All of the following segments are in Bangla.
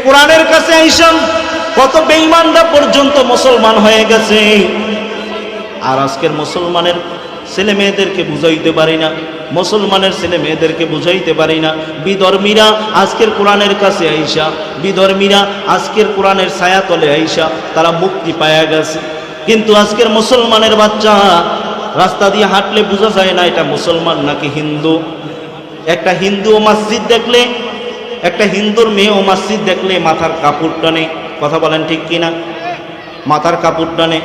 কোরআনের কাছে আইসাম কত বেঈমানরা পর্যন্ত মুসলমান হয়ে গেছে। আর আজকের মুসলমানের ছেলে মেয়েদেরকে বুঝাইতে পারি না, মুসলমানের ছেলে মেয়েদেরকে বুঝাইতে পারি না। বিধর্মীরা আজকের কোরআনের কাছে আইসা, বিধর্মীরা আজকের কোরআনের ছায়া তলে আইসা তারা মুক্তি পায়া গেছে। কিন্তু আজকের মুসলমানের বাচ্চা রাস্তা দিয়ে হাঁটলে বোঝা যায় না এটা মুসলমান নাকি হিন্দু। একটা হিন্দু ও মসজিদ দেখলে, একটা হিন্দুর মেয়ে ও মসজিদ দেখলে মাথার কাপড় টানে, কথা বলেন ঠিক কিনা, মাথার কাপড় টানে।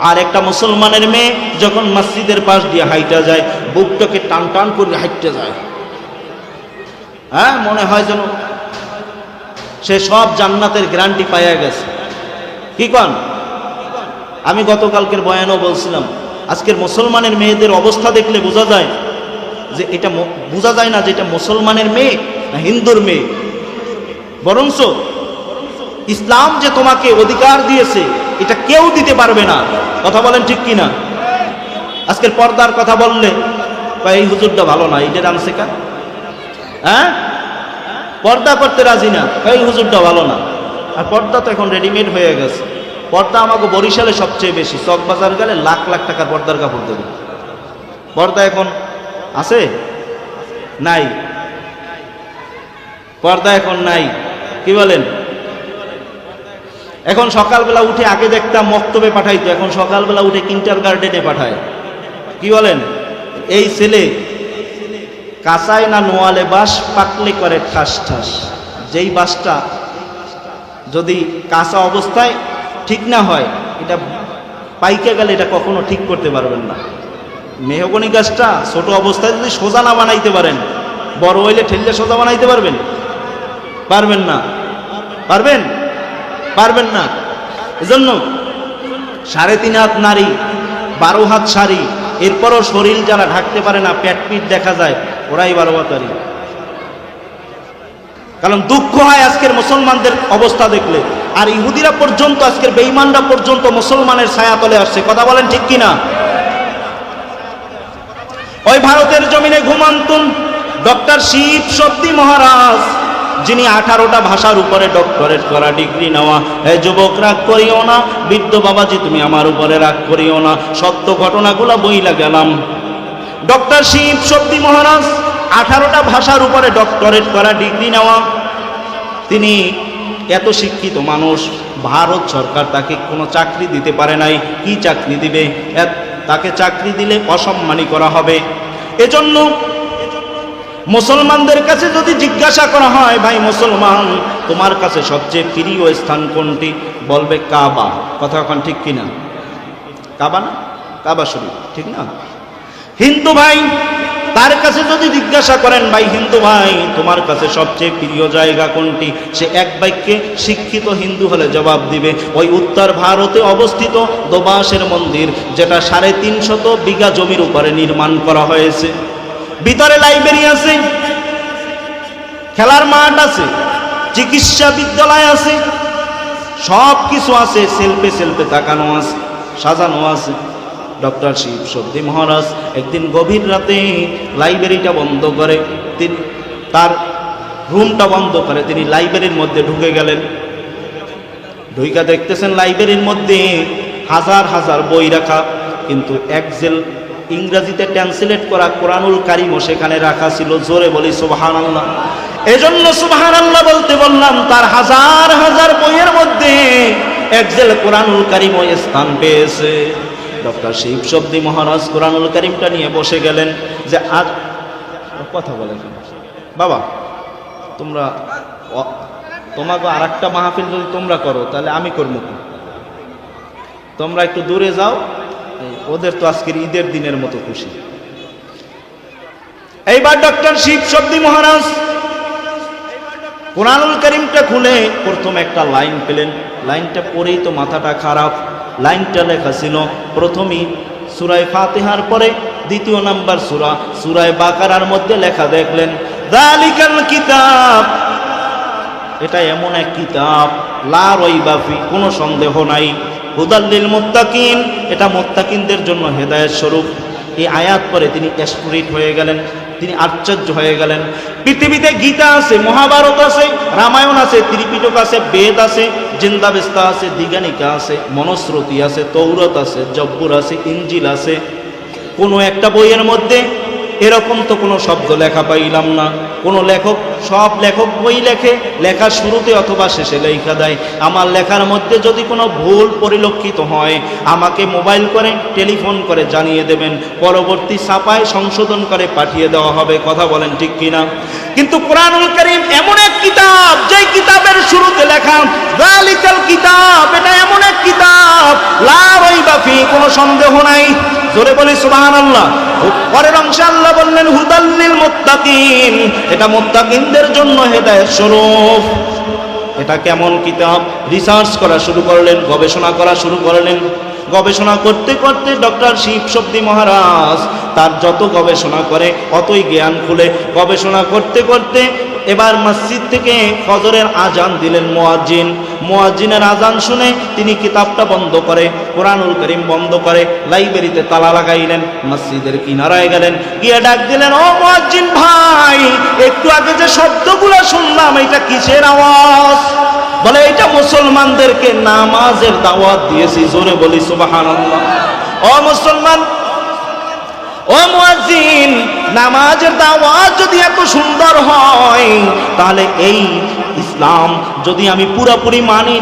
আর একটা মুসলমানের মেয়ে যখন মসজিদের পাশ দিয়ে হাইটা যায় বুকটাকে টান টান করে হাইটে যায়, হ্যাঁ, মনে হয় যেন সে সব জান্নাতের গ্যারান্টি পাইয়া গেছে। কি কন? আমি গতকালকের বয়ানও বলছিলাম, আজকের মুসলমানের মেয়েদের অবস্থা দেখলে বোঝা যায় যে এটা বোঝা যায় না যে এটা মুসলমানের মেয়ে না হিন্দুর মেয়ে। বরঞ্চ ইসলাম যে তোমাকে অধিকার দিয়েছে এটা কেউ দিতে পারবে না, কথা বলেন ঠিক কিনা। আজকের পর্দার কথা বললে এই হুজুরটা ভালো না, এটা আনছে কা, হ্যাঁ, পর্দা করতে রাজি না, এই হুজুরটা ভালো না। আর পর্দা তো এখন রেডিমেড হয়ে গেছে। পর্দা আমাকে বরিশালে সবচেয়ে বেশি, চকবাজার গেলে লাখ লাখ টাকার পর্দার কাপড় দেবে। পর্দা এখন আছে নাই, পর্দা এখন নাই, কি বলেন? এখন সকালবেলা উঠে আগে দেখতাম মক্তবে পাঠাইতো, এখন সকালবেলা উঠে কিন্ডারগার্টেনে পাঠায়। কি বলেন? এই ছেলে কাঁচায় না নোয়ালে বাঁশ, পাকলে করে ঠাস ঠাস। যেই বাঁশটা যদি কাঁচা অবস্থায় ঠিক না হয়, এটা পাইকে গেলে এটা কখনো ঠিক করতে পারবেন না। মেহগনি গাছটা ছোট অবস্থায় যদি সোজা না বানাইতে পারেন, বড় হইলে ঠেললে সোজা বানাইতে পারবেন? পারবেন না। পারবেন? পারবেন না। এজন্য 3.5 হাত নারী, 12 হাত শাড়ি, এরপরও শরীর যারা ঢাকতে পারে না, পেট পিট দেখা যায়, ওরাই 12 হাতারি। কারণ দুঃখ হয় আজকের মুসলমানদের অবস্থা দেখলে। আর ইহুদিরা পর্যন্ত, আজকের বেঈমানরা পর্যন্ত মুসলমানের ছায়া তলে আসছে, কথা বলেন ঠিক কিনা। ওই ভারতের জমিনে ঘুমান্তুন ডক্টর শিব শব্দী মহারাজ, যিনি 18টা ভাষার উপরে ডক্টরেট করা, ডিগ্রি নেওয়া। এই যুবক রাগ করিও না, বৃদ্ধ বাবাজি তুমি আমার উপরে রাগ করিও না, সত্য ঘটনাগুলো বইলা গেলাম। ডক্টর শিব শব্দী মহারাজ 18টা ভাষার উপরে ডক্টরেট করা, ডিগ্রি নেওয়া। তিনি এত শিক্ষিত মানুষ, ভারত সরকার তাকে কোনো চাকরি দিতে পারে নাই। কি চাকরি দিবে? তাকে চাকরি দিলে অসম্মানী করা হবে। এজন্য মুসলমানদের কাছে যদি জিজ্ঞাসা করা হয়, ভাই মুসলমান তোমার কাছে সবচেয়ে প্রিয় স্থান কোনটি? বলবে কাবা। কথা এখন ঠিক কিনা? কাবা না? কাবা শরীফ, ঠিক না? হিন্দু ভাই, তার কাছে যদি জিজ্ঞাসা করেন, ভাই হিন্দু ভাই তোমার কাছে সবচেয়ে প্রিয় জায়গা কোনটি? সে এক বাক্যে শিক্ষিত হিন্দু হলে জবাব দিবে ওই উত্তর ভারতে অবস্থিত দোবাসের মন্দির, যেটা 350 বিঘা জমির উপরে নির্মাণ করা হয়েছে। ভিতরে লাইব্রেরি আছে, খেলার মাঠ আছে, চিকিৎসা বিদ্যালয় আছে, সব কিছু আছে, সেলফে সেলফে তাকানো আছে, সাজানো আছে। ডক্টর শিব শব্দী মহারাজ একদিন গভীর রাতে লাইব্রেরিটা বন্ধ করে, তিনি তার রুমটা বন্ধ করে তিনি লাইব্রেরির মধ্যে ঢুকে গেলেন। ঢুইকা দেখতেছেন লাইব্রেরির মধ্যে হাজার হাজার বই রাখা, কিন্তু একজেল ইংরেজিতে ট্রান্সলেট করা কোরআনুল কারীমও সেখানে রাখা ছিল। জোরে বলি সুবহানাল্লাহ। এজন্য সুবহানাল্লাহ বলতে বললাম, তার হাজার হাজার বইয়ের মধ্যে একজেল কোরআনুল কারীমও স্থান পেয়েছে। ডক্টর শিব শব্দী মহারাজ কোরআনুল কারীমটা নিয়ে বসে গেলেন যে আর কথা বলেন বাবা, তোমাকে আর একটা মাহফিল যদি তোমরা করো তাহলে আমি করবো, তোমরা একটু দূরে যাও, ওদের তো আজকের ঈদের দিনের মতো খুশি। এইবার ডক্টর শিব শব্দী মহারাজ কোরআনুল কারীমটা খুলে প্রথম একটা লাইন পেলেন। লাইনটা পড়েই তো মাথাটা খারাপ। লাইনটা লেখা ছিল প্রথমেই সূরা ফাতিহার পরে 2 নাম্বার সূরা সূরা বাকারার মধ্যে লেখা দেখলেন, যালিকাল কিতাব, এটা এমন এক কিতাব, লা রাইবা ফি, কোনো সন্দেহ নাই, হুদাল লিল মুত্তাকিন, এটা মুত্তাকিনদের জন্য হেদায়েত স্বরূপ। এই আয়াত পরে তিনি স্ফুরিত হয়ে গেলেন। তিনি আশ্চর্য হয়ে গেলেন। পৃথিবীতে গীতা আছে, মহাভারত আছে, রামায়ণ আছে, ত্রিপিটক আছে, বেদ আছে, জিন্দাবেস্তা আছে, দিগানিকা আছে, মনুস্মৃতি আছে, তৌরত আছে, জব্বুর আছে, ইঞ্জিল আছে। কোনো একটা বইয়ের মধ্যে এরকম তো কোনো শব্দ লেখা পাইলাম না। কোনো লেখক, সব লেখক বই লেখে, লেখার শুরুতে অথবা শেষে লেখা দেয়। আমার লেখার মধ্যে যদি কোনো ভুল পরিলক্ষিত হয় আমাকে মোবাইল করে, টেলিফোন করে জানিয়ে দেবেন, পরবর্তী ছাপায় সংশোধন করে পাঠিয়ে দেওয়া হবে। কথা বলেন ঠিক কিনা? কিন্তু কোরআনুল কারীম এমন এক কিতাব, যে কিতাবের শুরুতে লেখা যালিকাল কিতাব, এটা এমন এক কিতাব লা রাইবা ফি, কোনো সন্দেহ নাই। জোরে বলি সুবহানাল্লাহ। পরের অংশে আল্লাহ বললেন হুদাল্লিল মুত্তাকিন, এটা মুত্তাকিনদের জন্য হেদায়েত স্বরূপ। এটা কেমন কিতাব? রিসার্চ করা শুরু করলেন, গবেষণা করা শুরু করলেন। গবেষণা করতে করতে ডক্টর শিব শব্দী মহারাজ তার যত গবেষণা করে অতই জ্ঞান খুলে। গবেষণা করতে করতে এবার মসজিদ থেকে ফজরের আজান দিলেন মুয়াজ্জিন। মুয়াজ্জিনের আজান শুনে তিনি কিতাবটা বন্ধ করে, কোরআনুল কারীম বন্ধ করে, লাইব্রেরিতে তালা লাগাইলেন, মসজিদের কিনারায় গেলেন, গিয়ে ডাক দিলেন, ও মুয়াজ্জিন ভাই, একটু আগে যে শব্দগুলো শুনলাম এটা কিসের আওয়াজ? বলে এটা মুসলমানদেরকে নামাজের দাওয়াত দিয়েছি। জোরে বলি সুবহানাল্লাহ। ও মুসলমান, ও মুয়াজ্জিন, নামাজের দাওয়াত যদি এত সুন্দর হয় তাহলে এই ইসলাম যদি আমি পুরোপুরি মানি,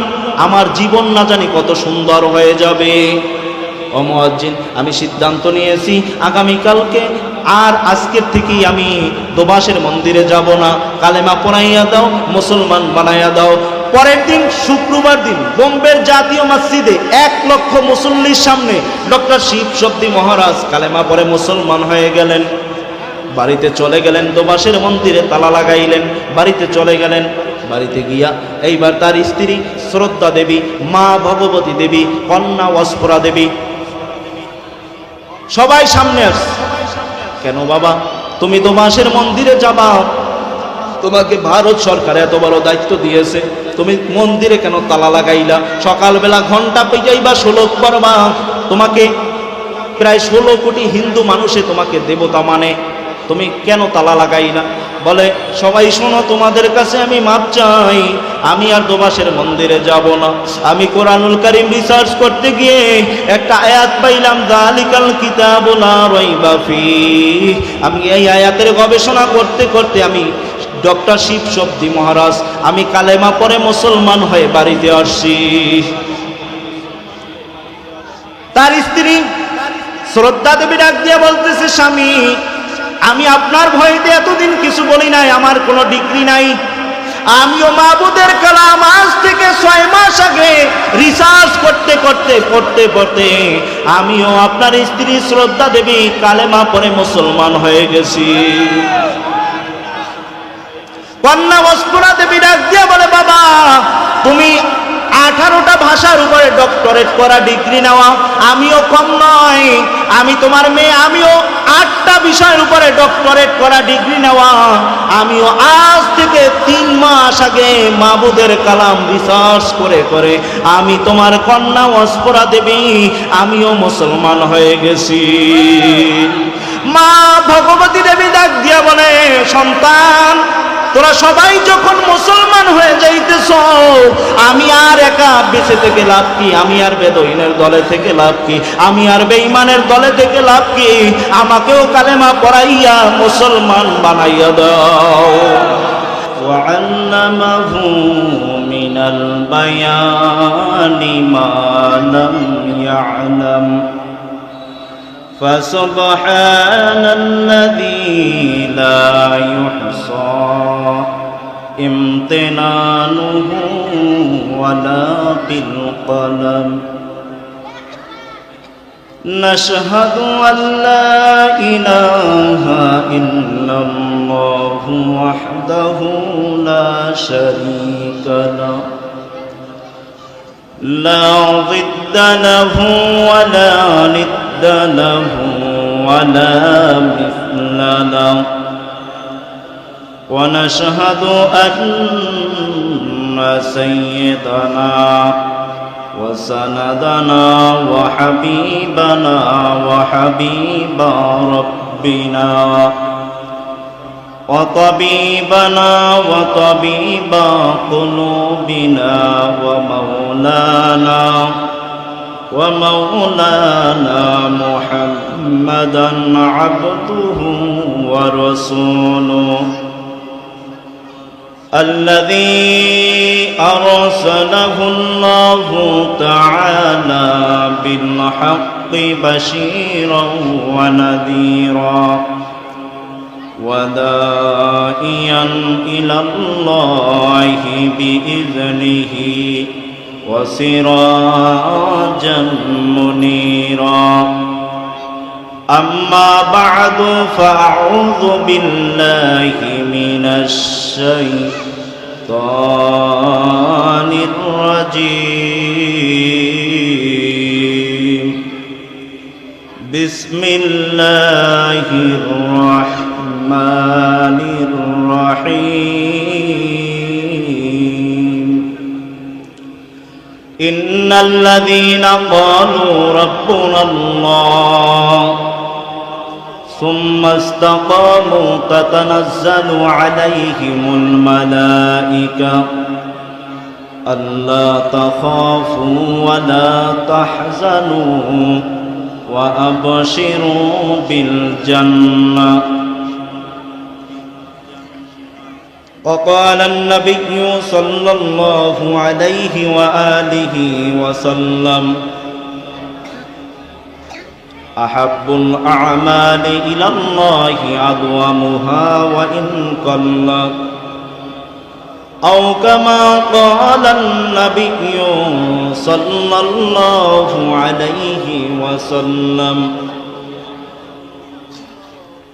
আমার জীবন না জানি কত সুন্দর হয়ে যাবে। ও মুয়াজ্জিন, আমি সিদ্ধান্ত নিয়েছি আগামীকালকে আর আজকের থেকেই আমি দোবাসের মন্দিরে যাব না। কালেমা পড়াইয়া দাও, মুসলমান বানাইয়া দাও। পরের দিন শুক্রবার দিন বোম্বের জাতীয় মসজিদে 1 লক্ষ মুসল্লির সামনে ডক্টর শিব শব্দী মহারাজ কালেমা পড়ে মুসলমান হয়ে গেলেন। বাড়িতে চলে গেলেন, দোবাসের মন্দিরে তালা লাগাইলেন, বাড়িতে চলে গেলেন। বাড়িতে গিয়া এইবার তার স্ত্রী শ্রদ্ধা দেবী, মা ভগবতী দেবী, কন্যা অস্পরা দেবী সবাই সামনে আসছে। কেন বাবা, তুমি দোবাসের মন্দিরে যাবা, তোমাকে ভারত সরকার এত বড় দায়িত্ব দিয়েছে, তুমি মন্দিরে কেন তালা লাগাইলা? সকালবেলা ঘন্টা পেজাইবা, শ্লোক পড়বা, তোমাকে প্রায় 16 কোটি হিন্দু মানুষে তোমাকে দেবতা মানে, তুমি কেন তালা লাগাইলা? বলে সবাই শোনো, তোমাদের কাছে আমি মাপ চাই, আমি আর দোবাসের মন্দিরে যাব না। আমি কোরআনুল কারীম রিসার্চ করতে গিয়ে একটা আয়াত পাইলাম, যালিকাল কিতাবু লা রাইবা ফিহি। আমি এই আয়াতের গবেষণা করতে করতে আমি ডক্টর শিব শব্দী মহারাজ, আমি কালেমা পড়ে মুসলমান হয়ে বাড়িতে আসছি। তার স্ত্রী শ্রদ্ধা দেবী ডাক দিয়ে বলতেছে, স্বামী, আমি আপনার ভয়তে এতদিন কিছু বলি নাই, আমার কোনো ডিগ্রি নাই, আমিও মাবুদের কালাম আজ থেকে 6 মাস আগে রিসার্চ করতে করতে পড়তে পড়তে আমিও আপনার স্ত্রী শ্রদ্ধা দেবী কালেমা পড়ে মুসলমান হয়ে গেছি। কন্যা অস্পরা দেবী ডাক দিয়ে বলে, বাবা, তুমি 18টা ভাষার উপরে ডক্টরেট করা ডিগ্রি নেওয়া, আমিও কম নয়, আমি তোমার মেয়ে, আমিও 8টা বিষয়ের উপরে ডক্টরেট করা ডিগ্রি নেওয়া, আমিও আজ থেকে 3 মাস আগে মাবুদের কালাম রিসার্চ করে করে আমি তোমার কন্যা অস্পরা দেবী আমিও মুসলমান হয়ে গেছি। মা ভগবতী দেবী ডাক দিয়া বলে, সন্তান, তোরা সবাই যখন মুসলমান হয়ে যাইতেছ, আমি আর একা বেঁচে থেকে লাভ কি? আমি আর বেদইনের দলে থেকে লাভ কি? আমি আর বেঈমানের দলে থেকে লাভ কি? আমাকেও কালেমা পড়াইয়া মুসলমান বানাইয়া দাও। وعلمه من البيان ما لم يعلم فسبحان الذي لا يحصى امتنانه ولا بالقلم نشهد أن لا إله إلا الله وحده لا شريك له لا ضد له ولا ند له ولا مثل له ونشهد أن سيدنا وسندنا وحبيبنا وحبيب ربنا وطبيبنا وطبيب قلوبنا ومولانا محمدا عبده ورسوله الذي أرسله الله تعالى بالحق بشيرا ونذيرا وداعيا إلى الله بإذنه وسراجا منيرا أما بعد فأعوذ بالله من الشيطان الرجيم بسم الله الرحمن الرحيم إن الذين قالوا ربنا الله ثم استقاموا تتنزل عليهم الملائكة ألا تخافوا ولا تحزنوا وأبشروا بالجنة وقال النبي صلى الله عليه وآله وسلم أحب الأعمال إلى الله أدومها وإن قل أو كما قال النبي صلى الله عليه وسلم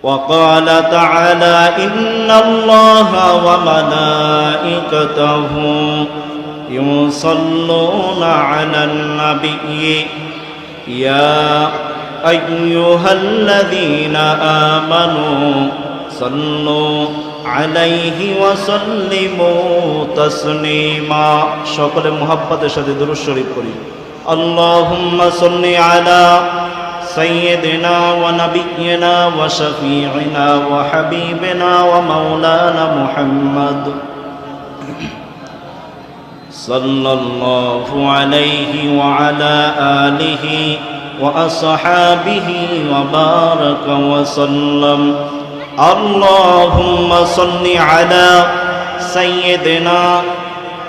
وقال تعالى إن الله وملائكته يصلون على النبي يا أيها الذين آمنوا صلوا عليه وسلموا تسليما সকলে মুহাব্বতের সাথে দুরূদ শরীফ পড়ি اللهم صل على سيدنا ونبينا وشفيعنا وحبيبنا ومولانا محمد صلى الله عليه وعلى آله وأصحابه وبارك وسلم اللهم صل على سيدنا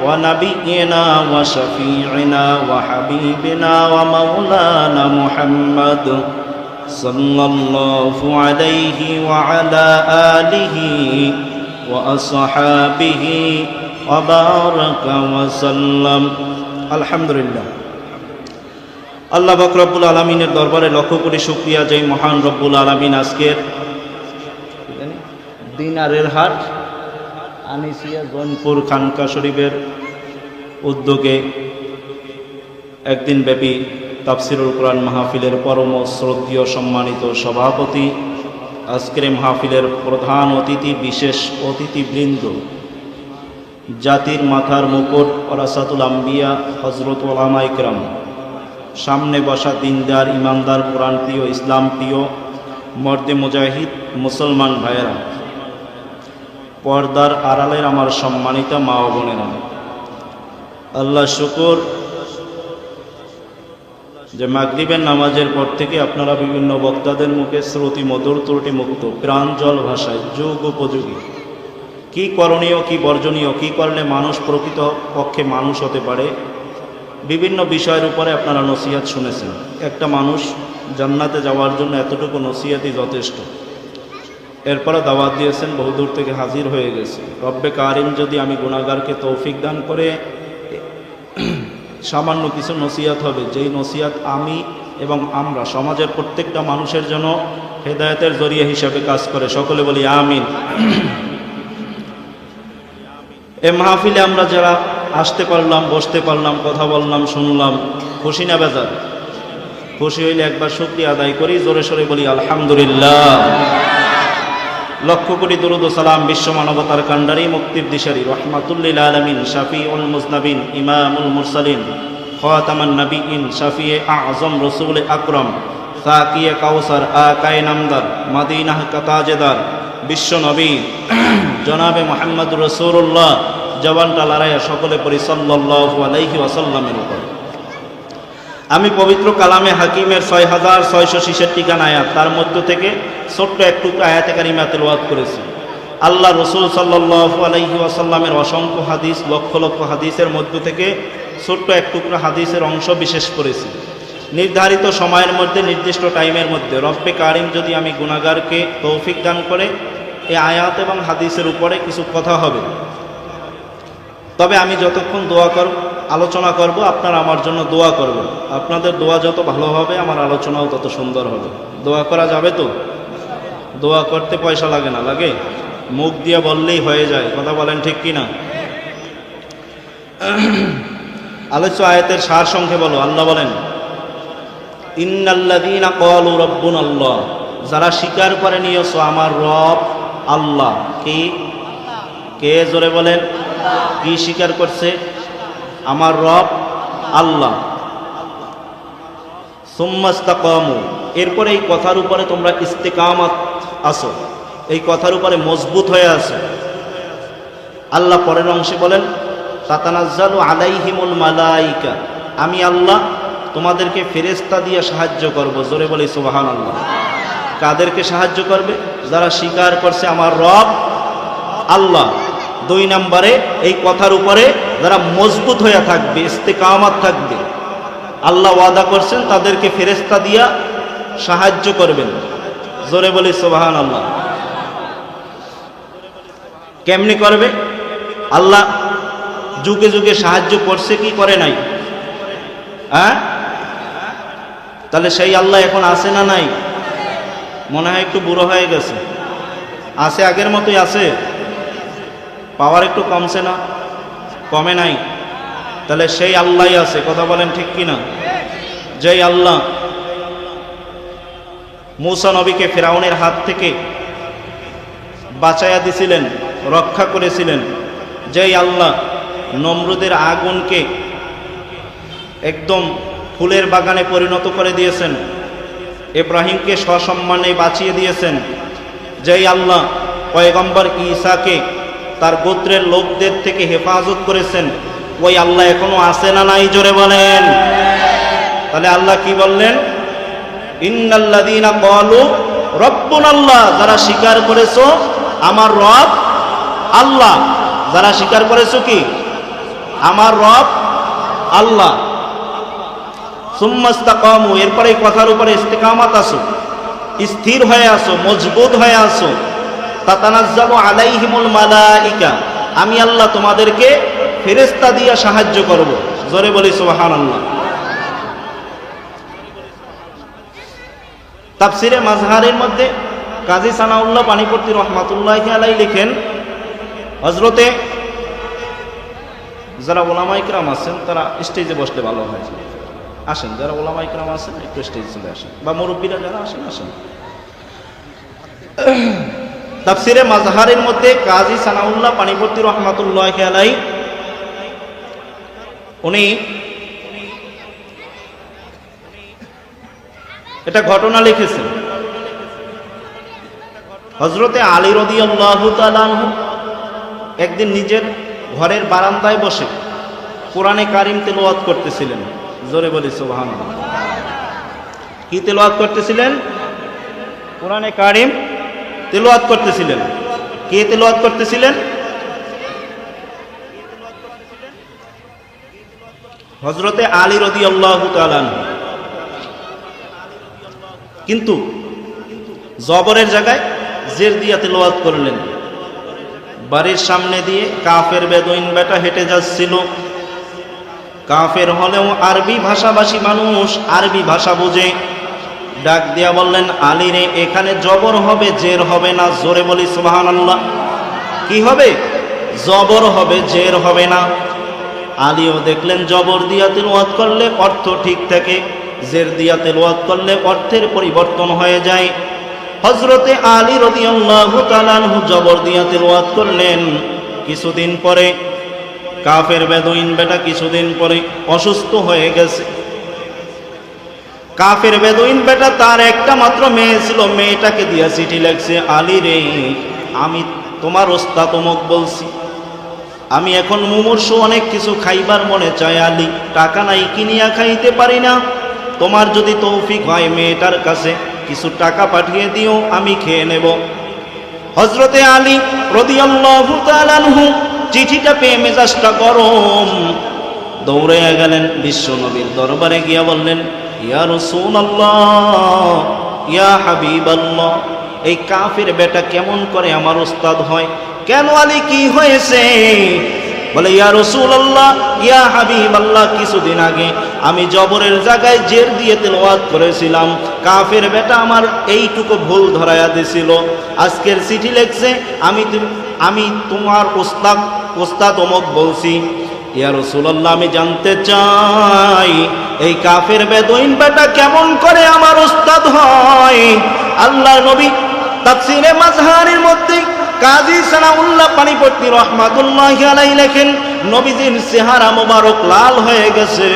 ونبينا وشفيعنا وحبيبنا ومولانا محمد صلى الله عليه وعلى آله وأصحابه وبارك وسلم الحمد لله আল্লাহ পাক রব্বুল আলামিনের দরবারে লক্ষ কোটি শুকরিয়া যে মহান রব্বুল আলামিন আজকের দিনারের হাট আনিসিয়া জনপুর খানকা শরীফের উদ্যোগে একদিন ব্যাপী তাফসিরুল কোরআন মাহফিলের পরম শ্রদ্ধেয় সম্মানিত সভাপতি, আজকের মাহফিলের প্রধান অতিথি, বিশেষ অতিথিবৃন্দ, জাতির মাথার মুকুট ওরাসাতুল আম্বিয়া হযরত উলামা ইকরাম, সামনে বসা দিনদার ইমানদার কোরআন প্রিয় ইসলাম প্রিয় মর্দে মুজাহিদ মুসলমান ভাইয়েরা, পর্দার আড়ালের আমার সম্মানিত মা ও বোনেরা, আল্লাহ শুকর যে মাগরিবের নামাজের পর থেকে আপনারা বিভিন্ন বক্তাদের মুখে শ্রুতি মধুর ত্রুটি মুক্ত প্রাঞ্জল ভাষায় যুগ উপযোগী কি করণীয় কি বর্জনীয়, কি করলে মানুষ প্রকৃত পক্ষে মানুষ হতে পারে, বিভিন্ন বিষয়ের উপরে আপনারা নসিহত শুনেছেন। একটা মানুষ জান্নাতে যাওয়ার জন্য এতটুকু নসিহতই যথেষ্ট। এরপরে দাওয়াত দিয়েছেন, বহুদূর থেকে হাজির হয়ে গেছে। রব্বে কারিম যদি আমি গুনাহগারকে তৌফিক দান করে সামান্য কিছু নসিহত হবে, যেই নসিহত আমি এবং আমরা সমাজের প্রত্যেকটা মানুষের জন্য হেদায়েতের জরিয়া হিসাবে কাজ করে। সকলে বলি আমিন। এ মাহফিলে আমরা যারা আসতে পারলাম, বসতে পারলাম, কথা বললাম, শুনলাম, খুশি না বেজার? খুশি হইলে একবার শুকরিয়া আদায় করি, জোরে সোরে বলি আলহামদুলিল্লাহ। লক্ষ কোটি দরুদ ও সালাম বিশ্ব মানবতার কান্ডারি, মুক্তির দিশারি, রহমাতুল্লিল আলামিন, শাফিউল মুজনাবিন, ইমামুল মুরসালিন, খাতামান নবিয়িন, শাফিয়ে আযম, রাসূল আকরাম, সাকিয়ে কাউসার, আকায়ে নামদার, মদিনাহ কাতাজেদার, বিশ্ব নবী জনাবে মুহাম্মদ রাসূলুল্লাহ জবানটা লড়াইয়া সকলে পড়ি সাল্লাল্লাহু আলাইহি ওয়াসাল্লামের উপর। আমি পবিত্র কালামে হাকিমের ৬৬৬৬ খান আয়াত, তার মধ্য থেকে ছোট্ট একটু আয়াতে কারিমা তেলাওয়াত করেছি। আল্লাহ রসুল সাল্লাল্লাহু আলাইহি ওয়াসাল্লামের অসংখ্য হাদিস, লক্ষ লক্ষ হাদিসের মধ্য থেকে ছোট্ট এক টুকরা হাদিসের অংশ বিশেষ করেছি। নির্ধারিত সময়ের মধ্যে, নির্দিষ্ট টাইমের মধ্যে রব্বে কারিম যদি আমি গুনাহগারকে তৌফিক দান করে, এই আয়াত এবং হাদিসের উপরে কিছু কথা হবে। তবে আমি যতক্ষণ আলোচনা করব, আপনারা আমার জন্য দোয়া করবেন। আপনাদের দোয়া যত ভালো হবে, আমার আলোচনাও তত সুন্দর হবে। দোয়া করা যাবে তো? দোয়া করতে পয়সা লাগে না, লাগে? মুখ দিয়ে বললেই হয়ে যায়। কথা বলেন ঠিক কিনা? আলোচ্য আয়াতের সার সংক্ষেপ বলো। আল্লাহ বলেন, ইন্নাল্লাযীনা ক্বালু রাব্বুনাল্লাহ, যারা স্বীকার করে নিয়েছো আমার রব আল্লাহ। কি? কে? জোরে বলেন। কি স্বীকার করছে? আমার রব আল্লাহ। সুম্মা ইসতাকামু, এরপরে এই কথার উপরে তোমরা ইস্তেকামাত আসো, এই কথার উপরে মজবুত হয়ে আসো। আল্লাহ পরের অংশে বলেন, তাতানাজ্জালু আলাইহিমুল মালাইকা, আমি আল্লাহ তোমাদেরকে ফেরেশতা দিয়ে সাহায্য করব। জোরে বলি সুবহানাল্লাহ। কাদেরকে সাহায্য করবে? যারা স্বীকার করছে আমার রব আল্লাহ। 2 নম্বরে এই কথার উপরে যারা মজবুত হয়ে থাকবে, ইস্তেকামাত থাকবে, আল্লাহ ওয়াদা করছেন তাদেরকে ফেরেশতা দিয়া সাহায্য করবেন। জোরে বলি সুবহানাল্লাহ। কেমনি করবে? আল্লাহ যুগে যুগে সাহায্য করছে কি করে নাই? হ্যাঁ? তাহলে সেই আল্লাহ এখন আছে না নাই? মনে হয় একটু বুড়ো হয়ে গেছে। আছে, আগের মতোই আছে? পাওয়ার একটু কমছে না? কমে নাই? তাহলে সেই আল্লাহই আছে। কথা বলেন ঠিক কিনা? যেই আল্লাহ মূসা নবীকে ফিরআউনের হাত থেকে বাঁচাইয়া দিছিলেন, রক্ষা করেছিলেন, যেই আল্লাহ নমরুদের আগুনকে একদম ফুলের বাগানে পরিণত করে দিয়েছেন, ইব্রাহিমকে সসম্মানে বাঁচিয়ে দিয়েছেন, যেই আল্লাহ পয়গম্বর ঈসাকে তার গোত্রের লোকদের থেকে হেফাজত করেছেন, ওই আল্লাহ এখনো আছে না নাই? জোরে বলেন। তাহলে আল্লাহ কি বললেন? ইন্নাল্লাযীনা ক্বালু রাব্বুনাল্লাহ, যারা স্বীকার করেছো আমার রব আল্লাহ। যারা স্বীকার করেছো কি? আমার রব আল্লাহ। সুম্মা ইসতাকামু, এরপরে এই কথার উপরে ইস্তেকামাত আসো, স্থির হয়ে আসো, মজবুত হয়ে আসো। তাতানাজ্জালু আলাইহিমুল মালাইকা, আমি আল্লাহ তোমাদেরকে ফেরেশতা দিয়ে সাহায্য করব। জোরে বলি সুবহানাল্লাহ। তাফসিরে মাজহারের মধ্যে কাজী সানাউল্লাহ পানিপট্টি রহমাতুল্লাহি আলাইহি লিখেন, হযরতে যারা ওলামায়ে কিরাম আছেন তারা স্টেজে বসলে ভালো হয়। আসেন, যারা ওলামায়ে কিরাম আছেন একটু স্টেজে চলে আসেন, বা মুরব্বীরা যারা আসেন আসেন। তাফসিরে মাজহারের মধ্যে কাজী সানাউল্লাহ পানিপট্টি রহমাতুল্লাহি আলাইহি উনি এটা ঘটনা লিখেছেন। হযরতে আলী রাদিয়াল্লাহু তাআলা আনহু একদিন নিজের ঘরের বারান্দায় বসে কোরআনে কারিম তেলাওয়াত করতেছিলেন। জোরে বলি সুবহানাল্লাহ। কি তেলাওয়াত করতেছিলেন? কোরআনে কারিম তেলাওয়াত করতেছিলেন। কে তেলাওয়াত করতেছিলেন? হযরতে আলী রাদিয়াল্লাহু তাআলা আনহু। কিন্তু জবরের জায়গায় জের দিয়া তেলাওয়াত করলেন। বাড়ির সামনে দিয়ে কাফের বেদুইন বেটা হেঁটে যাচ্ছিল। কাফের হলেও আরবি ভাষাভাষী মানুষ, আরবি ভাষা বুঝে। ডাক দিয়া বললেন, আলী রে, এখানে জবর হবে, জের হবে না। জোরে বলি সুবহানাল্লাহ। কি হবে? জবর হবে, জের হবে না। আলীও দেখলেন জবর দিয়া তেলাওয়াত করলে অর্থ ঠিক থাকে, জের দিয়া তেলাওয়াত করলে অর্থের পরিবর্তন হয়ে যায়। হযরতে আলী রাদিয়াল্লাহু তাআলা আনহু জবর দিয়া তেলাওয়াত করলেন। কিছুদিন পরে কাফের বেদুইন বেটা কিছুদিন পরে অসুস্থ হয়ে গেছে। কাফের বেদুইন বেটা তার একটা মাত্র মেয়ে ছিল, মেয়েটাকে দিয়া চিঠি লেখছে, আলী রে, আমি তোমার ওস্তাদ অমুক বলছি, আমি এখন মুমূর্ষু, অনেক কিছু খাইবার মনে চায় আলী, টাকা নাই, কিনিয়া খাইতে পারি না, তোমার যদি তৌফিক হয় মেয়েটার কাছে কিছু টাকা পাঠিয়ে দিও, আমি খেয়ে নেব। হযরতে আলী রাদিয়াল্লাহু তাআলা আনহু চিঠিটা পেয়ে মেজাজটা গরম, দৌড়ে গেলেন বিশ্ব নবীর দরবারে গিয়া বললেন, ইয়া রাসূলুল্লাহ, ইয়া হাবিবাল্লাহ, এই কাফের বেটা কেমন করে আমার ওস্তাদ হয়? কেন আলী, কি হয়েছে? বলে, ইয়া রাসূলুল্লাহ, ইয়া হাবিবাল্লাহ, কিছুদিন আগে আমি জবরের জায়গায় জের দিয়ে তেলাওয়াত করেছিলাম, কাফের বেটা আমার এইটুকু ভুল ধরায়া দিছিল, আজকের চিঠি লিখছে আমি তোমার ওস্তাদ অমুক বলছি। ইয়া রাসূলুল্লাহ, আমি জানতে চাই এই কাফের বেদুইন বেটা কেমন করে আমার ওস্তাদ হয়? আল্লাহর নবী তাফসীরে মাজহারের মধ্যে কাজী সানাউল্লাহ পানিপট্টি রহমাতুল্লাহি আলাইহি লেখেন, নবীজির চেহারা মোবারক লাল হয়ে গেছে।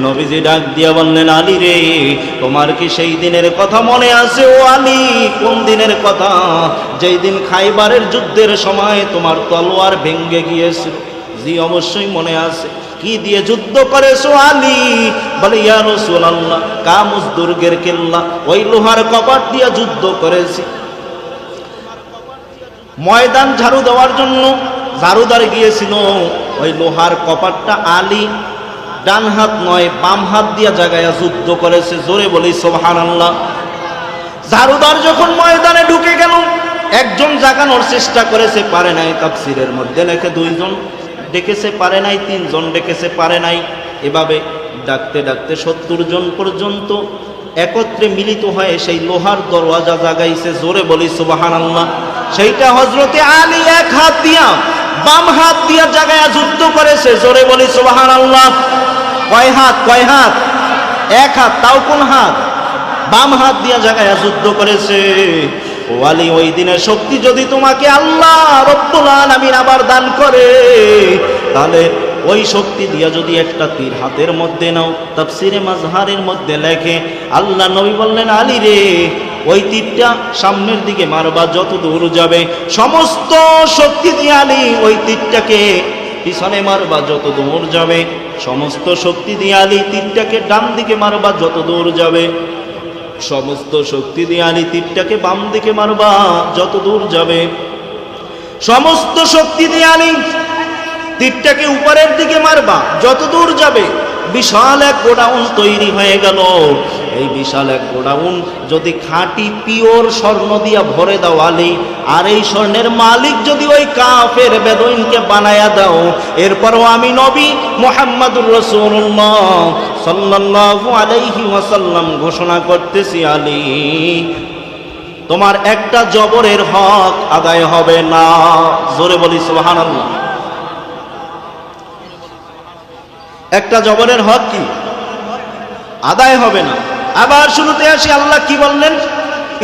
নবীজি ডাক দিয়া বললেন, আলী রে, তোমার কি সেই দিনের কথা মনে আছে? ও আলী, কোন দিনের কথা? যেই দিন খাইবারের যুদ্ধের সময় তোমার তলোয়ার ভেঙে গিয়েছিল। জি, অবশ্যই মনে আছে। কি দিয়ে যুদ্ধ করেছো আলী? বলে, ইয়া রাসূলুল্লাহ, কামুস দুর্গের কেল্লা, ওই লোহার কপাট দিয়ে যুদ্ধ করেছি। ময়দান ঝাড়ু দেওয়ার জন্য ঝাড়ুদার গিয়েছিল, ওই লোহার কপাটটা আলী ডান হাত নয় বাম হাত দিয়া জাগায়া যুদ্ধ করেছে। জোরে বলি সুবহানাল্লাহ। ঝাড়ুদার যখন ময়দানে ঢুকে গেল, একজন জাগানোর চেষ্টা করেছে, পারে নাই। তাফসীরের মধ্যে লেখে 2 জন ডেকেছে, পারে নাই, 3 জন ডেকেছে, পারে নাই। এভাবে ডাকতে ডাকতে 70 জন পর্যন্ত একত্রে মিলিত হয়ে সেই লোহার দরওয়াজা জাগাইছে। জোরে বলি সুবহানাল্লাহ। সেইটা হযরতে আলী এক হাত দিয়া বাম হাত দিয়া জাগায়া যুদ্ধ করেছে। জোরে বলি সুবহানাল্লাহ। কয় হাত? কয় হাত? এক হাত। তাও কোন হাত? বাম হাত দিয়া জাগায়া যুদ্ধ করেছে। ও আলী, ওই দিনের শক্তি যদি তোমাকে আল্লাহ রব্বুল আলামিন আবার দান করে, তাহলে ওই শক্তি দিয়া যদি একটা তীর হাতের মধ্যে নাও। তাফসীরে মাজহারের মধ্যে লেখে, আল্লাহ নবী বললেন, আলী রে, ওই তীরটা সামনের দিকে মারবা, যত দূর যাবে সমস্ত শক্তি দিয়ে আলী ওই তীরটাকে পিছনে মারবা, যত দূর যাবে সমস্ত শক্তি দিয়ে আলী তীরটাকে ডান দিকে মারবা, যত দূর যাবে সমস্ত শক্তি দিয়ে আলী তীরটাকে বাম দিকে মারবা, যত দূর যাবে সমস্ত শক্তি দিয়ে আলী তীরটাকে উপরের দিকে মারবা, যত দূর যাবে। বিশাল এক গোডাউন তৈরি হয়ে গেল। এই বিশাল এক গোডাউন যদি খাঁটি পিওর স্বর্ণ দিয়া ভরে দাও আলী, আর এই স্বর্ণের মালিক যদি ওই কাফের বেদুইনকে বানায়া দাও, এরপরও আমি নবী মুহাম্মদুর রাসূলুল্লাহ সাল্লাল্লাহু আলাইহি ওয়াসাল্লাম ঘোষণা করতেছি, আলী, তোমার একটা জবরের হক আদায় হবে না। জোরে বলি সুবহানাল্লাহ। একটা জবরের হক কি আদায় হবে না। আবার শুরুতে আসি, আল্লাহ কি বললেন?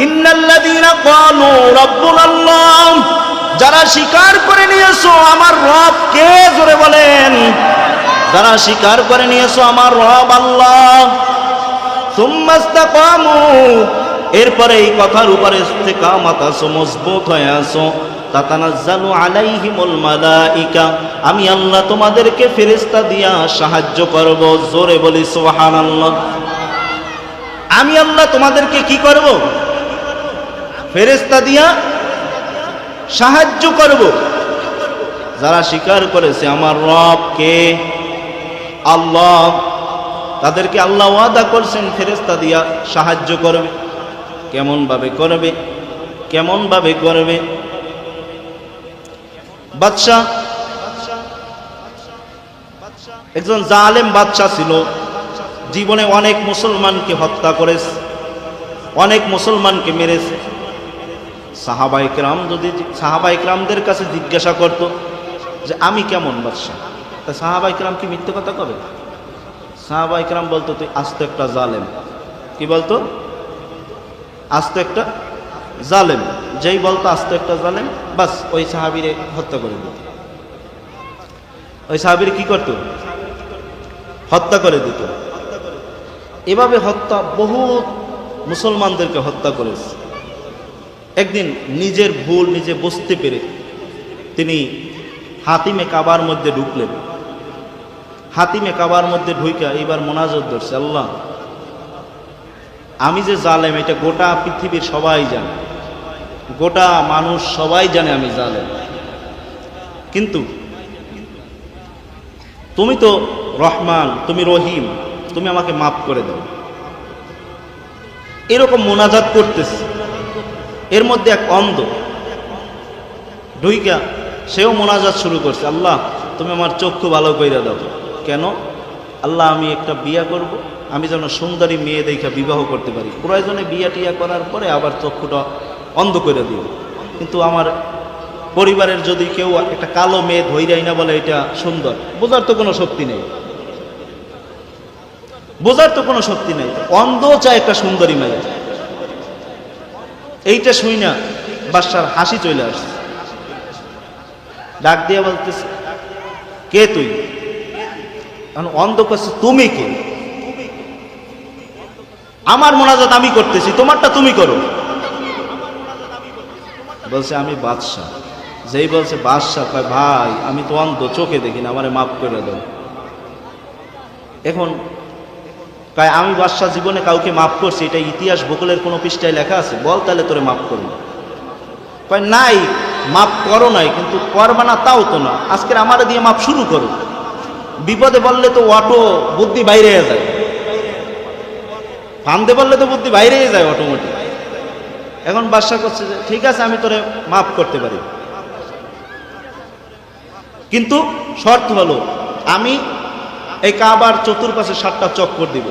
ইন্নাল্লাযীনা ক্বালু রাব্বুনাল্লাহ, যারা স্বীকার করে নিয়েছো আমার রব কে, জোরে বলেন, যারা স্বীকার করে নিয়েছো আমার রব আল্লাহ, সুম্মা ইসতাকামু, এরপরে এই কথার উপরে ইস্তিকামাত আছো, মজবুত হয়ে আছো, তাতানাজ্জালু আলাইহিমুল মালাইকা, আমি আল্লাহ তোমাদেরকে ফেরেশতা দিয়া সাহায্য করব। জোরে বলি সুবহানাল্লাহ। আমি আল্লাহ তোমাদেরকে কি করব? ফেরেশতা দিয়া সাহায্য করব। যারা স্বীকার করেছে আমার রব কে, আল্লাহ, তাদেরকে আল্লাহ ওয়াদা করছেন ফেরেশতা দিয়া সাহায্য করবে। কেমন ভাবে করবে? কেমন ভাবে করবে? বাদশা, একজন জালেম বাদশা ছিল, জীবনে অনেক মুসলমানকে হত্যা করেছে, অনেক মুসলমানকে মেরেছে। সাহাবায়ে কেরাম যদি সাহাবায়ে কেরামদের কাছে জিজ্ঞাসা করত যে আমি কেমন বাদশা, তা সাহাবায়ে কেরাম কি মিথ্যে কথা কবে? সাহাবায়ে কেরাম বলতো, তুই আস্ত একটা জালেম। কি বলতো? আস্ত একটা জালেম। যেই বলতো আস্ত একটা জালেম, বাস ওই সাহাবীরে হত্যা করে দিত। ওই সাহাবীর কি করত? হত্যা করে দিত। এভাবে হত্যা, বহুত মুসলমানদেরকে হত্যা করেছে। একদিন নিজের ভুল নিজে বুঝতে পেরে তিনি হাতিমে কাবার মধ্যে ঢুকলেন। হাতিমে কাবার মধ্যে ঢুইকা এইবার মোনাজাত ধরছে, আল্লাহ আমি যে জালেম এটা গোটা পৃথিবীর সবাই জানে, গোটা মানুষ সবাই জানে আমি জালেম, কিন্তু তুমি তো রহমান, তুমি রহিম, তুমি আমাকে মাফ করে দাও। এরকম মোনাজাত করতেছে। এর মধ্যে এক অন্ধ ঢুইকা সেও মোনাজাত শুরু করছে, আল্লাহ তুমি আমার চক্ষু ভালো কইরা দাও। কেন? আল্লাহ আমি একটা বিয়া করব, আমি যেন সুন্দরী মেয়ে দেখা বিবাহ করতে পারি, প্রয়োজনে বিয়া টিয়া করার পরে আবার চক্ষুটা অন্ধ করে দিও। কিন্তু আমার পরিবারের যদি কেউ একটা কালো মেয়ে ধৈরাই না বলে এটা সুন্দর, বোঝার তো কোনো শক্তি নেই, বোঝার তো কোনো শক্তি নেই। অন্ধ চায় একটা সুন্দরী মেয়ে। এইটা শুই না বাদশার হাসি চলে আসছে, ডাক দিয়ে বলতেছে, কে তুই? অন্ধ করছে, তুমি কে? আমার মোনাজাত আমি করতেছি, তোমারটা তুমি করো। বলছে আমি বাদশাহ। যেই বলছে বাদশাহ, কয় ভাই আমি তো অন্ধ, চোখে দেখি না, আমারে মাফ করে দাও। এখন কয় আমি বাদশাহ জীবনে কাউকে মাফ করছি, এটা ইতিহাস ভূগোলের কোনো পৃষ্ঠায় লেখা আছে? বল তাহলে তোরে মাফ করবো। কয় নাই, মাফ করো নাই, কিন্তু করবা না তাও তো না, আজকের আমারে দিয়ে মাফ শুরু করো। বিপদে বললে তো অটো বুদ্ধি বাইরে যায়, ফান্দে বললে তো বুদ্ধি বাইরে যায় অটোমেটিক। এখন বাদশা করছে যে ঠিক আছে আমি তোরে মাফ করতে পারি, কিন্তু শর্ত হলো আমি এই কাবার চতুর্পাশে 7টা চক্কর দিব,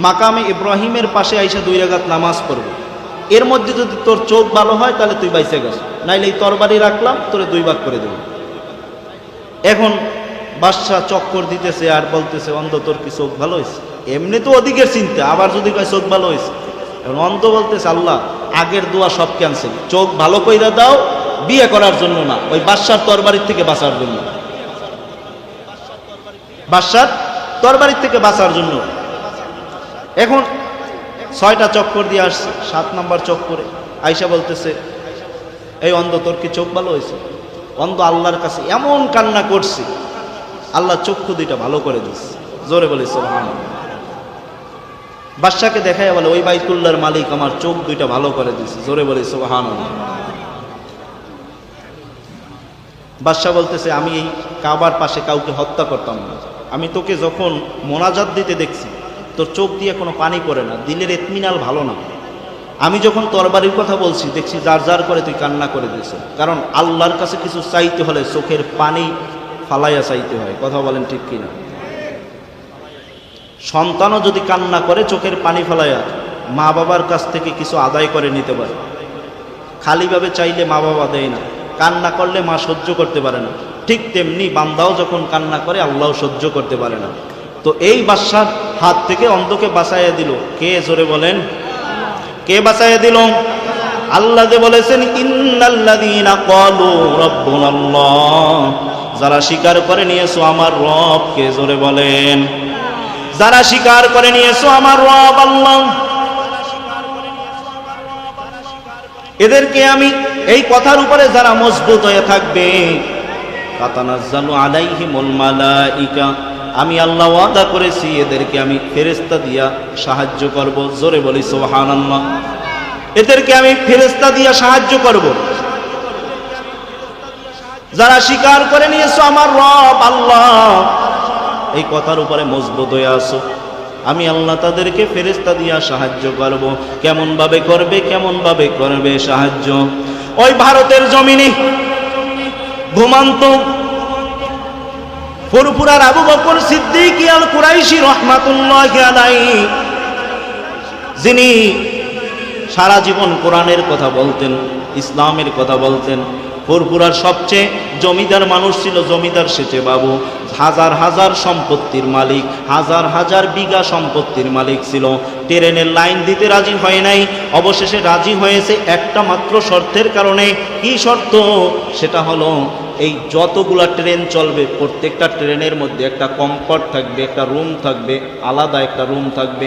মাকামে ইব্রাহিমের পাশে আইসা 2 রাকাত নামাজ পড়ব, এর মধ্যে যদি তোর চোখ ভালো হয় তাহলে তুই বাইসে গেছ, নাইলে এই তরবারি রাখলাম তোরে 2 ভাগ করে দেব। এখন বাদশা চক্কর দিতেছে আর বলতেছে, অন্ধ তোর কি চোখ ভালো হয়েছে? এমনি তো ওদিকের চিন্তা, আবার যদি কয় চোখ ভালো হয়েছে। এখন অন্ধ বলতেছে, আল্লাহ আগের দোয়া সব ক্যান্সেল, চোখ ভালো কইরা দাও, বিয়ে করার জন্য না, ওই বাদশার তরবারির থেকে বাঁচার জন্য, বাদশার তরবারির থেকে বাঁচার জন্য। এখন 6টা চক্কর দিয়ে আসছে, 7 নম্বর চক্করে আয়সা বলতেছে, এই অন্ধ তোর কি চোখ ভালো হয়েছে? অন্ধ আল্লাহর কাছে এমন কান্না করছে, আল্লাহ চক্ষু 2টা ভালো করে দিচ্ছে। জোরে বলে সুবহানাল্লাহ। বাদশাকে দেখায় বলে, ওই বাইতুল্লাহর মালিক আমার চোখ 2টা ভালো করে দিচ্ছে। জোরে বলে সুবহানাল্লাহ। বাদশা বলতেছে, আমি এই কাবার পাশে কাউকে হত্যা করতাম না, আমি তোকে যখন মোনাজাত দিতে দেখছি তোর চোখ দিয়ে কোনো পানি পড়ে না, দিলের ইতমিনাল ভালো না। আমি যখন তরবারির কথা বলছি দেখছি যার যার করে তুই কান্না করে দিয়েছ, কারণ আল্লাহর কাছে কিছু চাইতে হলে চোখের পানি ফালাইয়া চাইতে হয়। কথা বলেন ঠিক কিনা? সন্তানও যদি কান্না করে চোখের পানি ফালাইয়া মা বাবার কাছ থেকে কিছু আদায় করে নিতে পারে, খালিভাবে চাইলে মা বাবা দেয় না, কান্না করলে মা সহ্য করতে পারে না, ঠিক তেমনি বান্দাও যখন কান্না করে আল্লাহ সহ্য করতে পারে না। তো এই বাদশার হাত থেকে অন্ধকে বাঁচাইয়া দিল কে? জোরে বলেন, কে বাঁচাইয়া দিল? আল্লাহ যে বলেছেন, ইন্নাল্লাযীনা ক্বালু রাব্বুনাল্লাহ, যারা স্বীকার করে নিয়েছো আমার রব কে। জোরে বলেন, যারা স্বীকার করে নিয়েছো আমার রব আল্লাহ, এদেরকে আমি এই কথার উপরে যারা মজবুত হয়ে থাকবে, তাতানাজ্জালু আলাইহিমুল মালাইকা, আমি আল্লাহ ওয়াদা করেছি এদেরকে আমি ফেরেশতা দিয়া সাহায্য করব। জোরে বলি সুবহানাল্লাহ। এদেরকে আমি ফেরেশতা দিয়া সাহায্য করব। যারা স্বীকার করে নিয়েছো আমার রব আল্লাহ, এই কথার উপরে মজবুত হয়ে আসো, আমি আল্লাহ তাদেরকে ফেরেশতা দিয়া সাহায্য করব। কেমন ভাবে করবে? কেমন ভাবে করবে সাহায্য? ওই ভারতের জমিনে ঘুমান্ত ফুরফুরার আবু বকর সিদ্দিক আল কুরাইশি রাহমাতুল্লাহি আলাইহি, যিনি সারা জীবন কোরআনের কথা বলতেন, ইসলামের কথা বলতেন, ফুরফুরার সবচেয়ে জমিদার মানুষ ছিল, জমিদার শেঠে বাবু, হাজার হাজার সম্পত্তির মালিক, হাজার হাজার বিঘা সম্পত্তির মালিক ছিল। ট্রেনের লাইন দিতে রাজি হয় নাই, অবশেষে রাজি হয়েছে একটা মাত্র শর্তের কারণে। কি শর্ত? সেটা হলো এই যতগুলা ট্রেন চলবে প্রত্যেকটা ট্রেনের মধ্যে একটা কমফর্ট থাকবে, একটা রুম থাকবে, আলাদা একটা রুম থাকবে।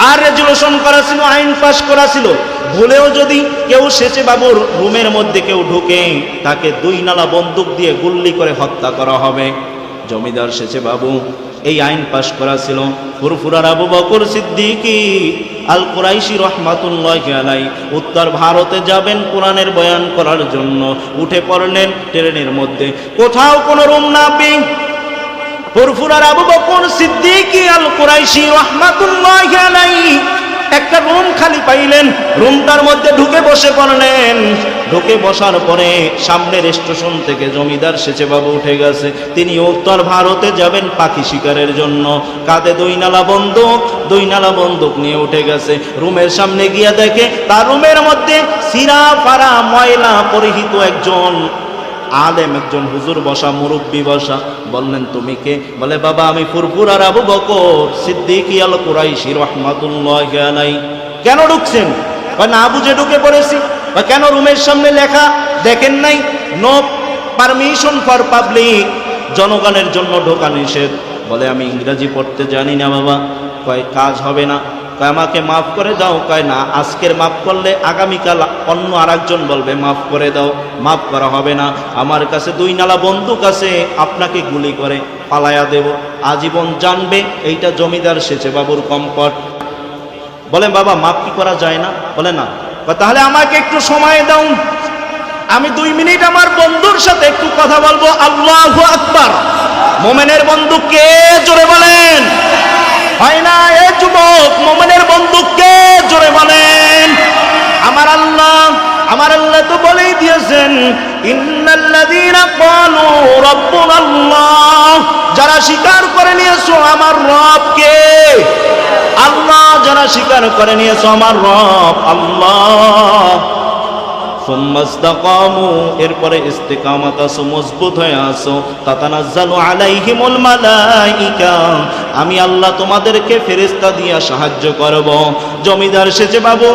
আর রেজুলেশন করা ছিল, আইন পাশ করা ছিল, ভুলেও যদি কেউ সেচে বাবুর রুমের মধ্যে কেউ ঢুকে তাকে 2 নালা বন্দুক দিয়ে গুল্লি করে হত্যা করা হবে। জমিদার সেচে বাবু এই আইন পাশ করা ছিল। ফুরফুরার আবু বকর সিদ্দিকী আল কুরাইশি রহমাতুল্লাহি আলাইহি উত্তর ভারতে যাবেন কোরআনের বয়ান করার জন্য। উঠে পড়লেন ট্রেনের মধ্যে, কোথাও কোনো রুম না পেয়ে ফুরফুরার আবু বকর সিদ্দিকী আল কুরাইশি রহমাতুল্লাহি আলাইহি একটা রুম খালি পাইলেন, রুমটার মধ্যে ঢুকে বসে পড়লেন। ঢুকে বসার পরে সামনের স্টেশন থেকে জমিদার সেচে বাবু উঠে গেছে, তিনি উত্তর ভারতে যাবেন পাখি শিকারের জন্য। কাঁধে 2 নালা বন্দুক নিয়ে উঠে গেছে। রুমের সামনে গিয়ে দেখে তার রুমের মধ্যে সিরা ফারা ময়লা পরিহিত একজন আলেম, একজন হুজুর বসা, মুরব্বী বসা। বললেন তুমি কে? বলে বাবা আমি ফুরফুরার আবু বকর সিদ্দিকী আল কুরাইশি রাহমাতুল্লাহি আলাইহি। কেন ঢুকছেন? না বুঝে ঢুকে পড়েছি। কেন? রুমের সামনে লেখা দেখেন নাই, নো পারমিশন ফর পাবলিক, জনগণের জন্য ঢোকা নিষেধ। বলে আমি ইংরেজি পড়তে জানি না বাবা। কয় কাজ হবে না। কয় আমাকে মাফ করে দাও। কয় না, আজকের মাফ করলে আগামীকাল অন্য আরেকজন বলবে মাফ করে দাও, মাফ করা হবে না। আমার কাছে 2 নালা বন্দুক আছে, আপনাকে গুলি করে পালায়া দেব, আজীবন জানবে এইটা জমিদার সেচে বাবুর কম্পট। বলে বাবা মাফ কি করা যায় না? বলে না। তাহলে আমাকে একটু সময় দাও, আমি 2 মিনিট আমার বন্ধুর সাথে একটু কথা বলবো। আল্লাহু আকবার। মোমেনের বন্ধু কে? জোরে বলেন। হয় না এ যুবক, মোমেনের বন্ধু কে? জোরে বলেন। আমার আল্লাহ তো বলেই দিয়েছেন, ইন্নাল্লাযীনা ক্বালু রাব্বুনাল্লাহ, যারা স্বীকার করে নিয়েছো আমার রব কে? আল্লাহ। যারা স্বীকার করে নিয়েছো আমার রব আল্লাহ, সুম্মাস্তাকামু, এরপরে ইস্তিকামাত আসো, মজবুত হয়ে আসো, তাতানাজ্জালু আলাইহিমুল মালাইকা, আমি আল্লাহ তোমাদেরকে ফেরেশতা দিয়া সাহায্য করব। জমিদার সেচে বাবু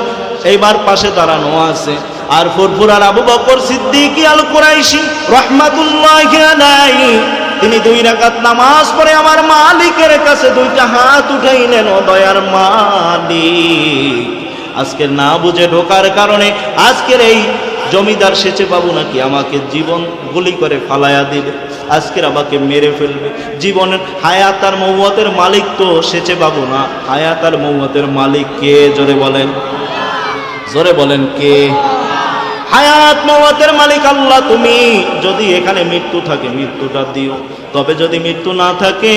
এইবার পাশে দাঁড়ানো আছে, আর ফুরফুরার আবু বকর সিদ্দিকী আল কুরাইশি রাহমাতুল্লাহি আলাইহি তিনি 2 রাকাত নামাজ পড়ে আমার মালিকের কাছে 2টা হাত উঠাইলেন। ও দয়ার মালিক, আজকে না বুঝে ঢোকার কারণে আজকের এই জমিদার সেচে বাবু নাকি আমাকে জীবন গুলি করে ফালায়া দিবে, আজকের আমাকে মেরে ফেলবে। জীবনের হায়াত আর মৌয়াতের মালিক তো সেচে বাবু না, হায়াত আর মৌয়াতের মালিক কে? জোরে বলেন, জোরে বলেন কে? হায়াত মওয়াতের মালিক আল্লাহ। তুমি যদি এখানে মৃত্যু থাকে মৃত্যুটা দিও, তবে যদি মৃত্যু না থাকে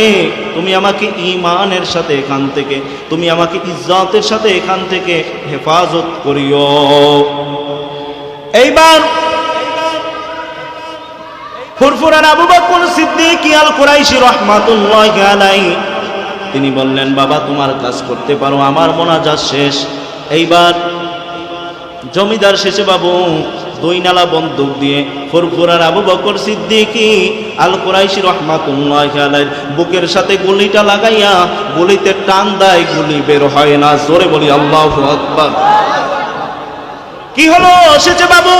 তুমি আমাকে ঈমানের সাথে এখান থেকে, তুমি আমাকে ইজ্জতের সাথে এখান থেকে হেফাজত করিও। এইবার ফুরফুরার আবু বকর সিদ্দিকী আল কুরাইশি রাহমাতুল্লাহি আলাইহি তিনি বললেন বাবা তোমার কাজ করতে পারো, আমার মোনাজাত শেষ। এইবার জমিদার সেচে বাবু 2 নালা বন্দুক দিয়ে ফুরফুরার আবু বকর সিদ্দিকী আল কুরাইশি রাহমাতুল্লাহি আলাইহির বুকের সাথে গুলিটা লাগাইয়া গুলিতে টান দেয়, গুলি বের হয় না। জোরে বলি আল্লাহু আকবার। কি হলো সেচে বাবু,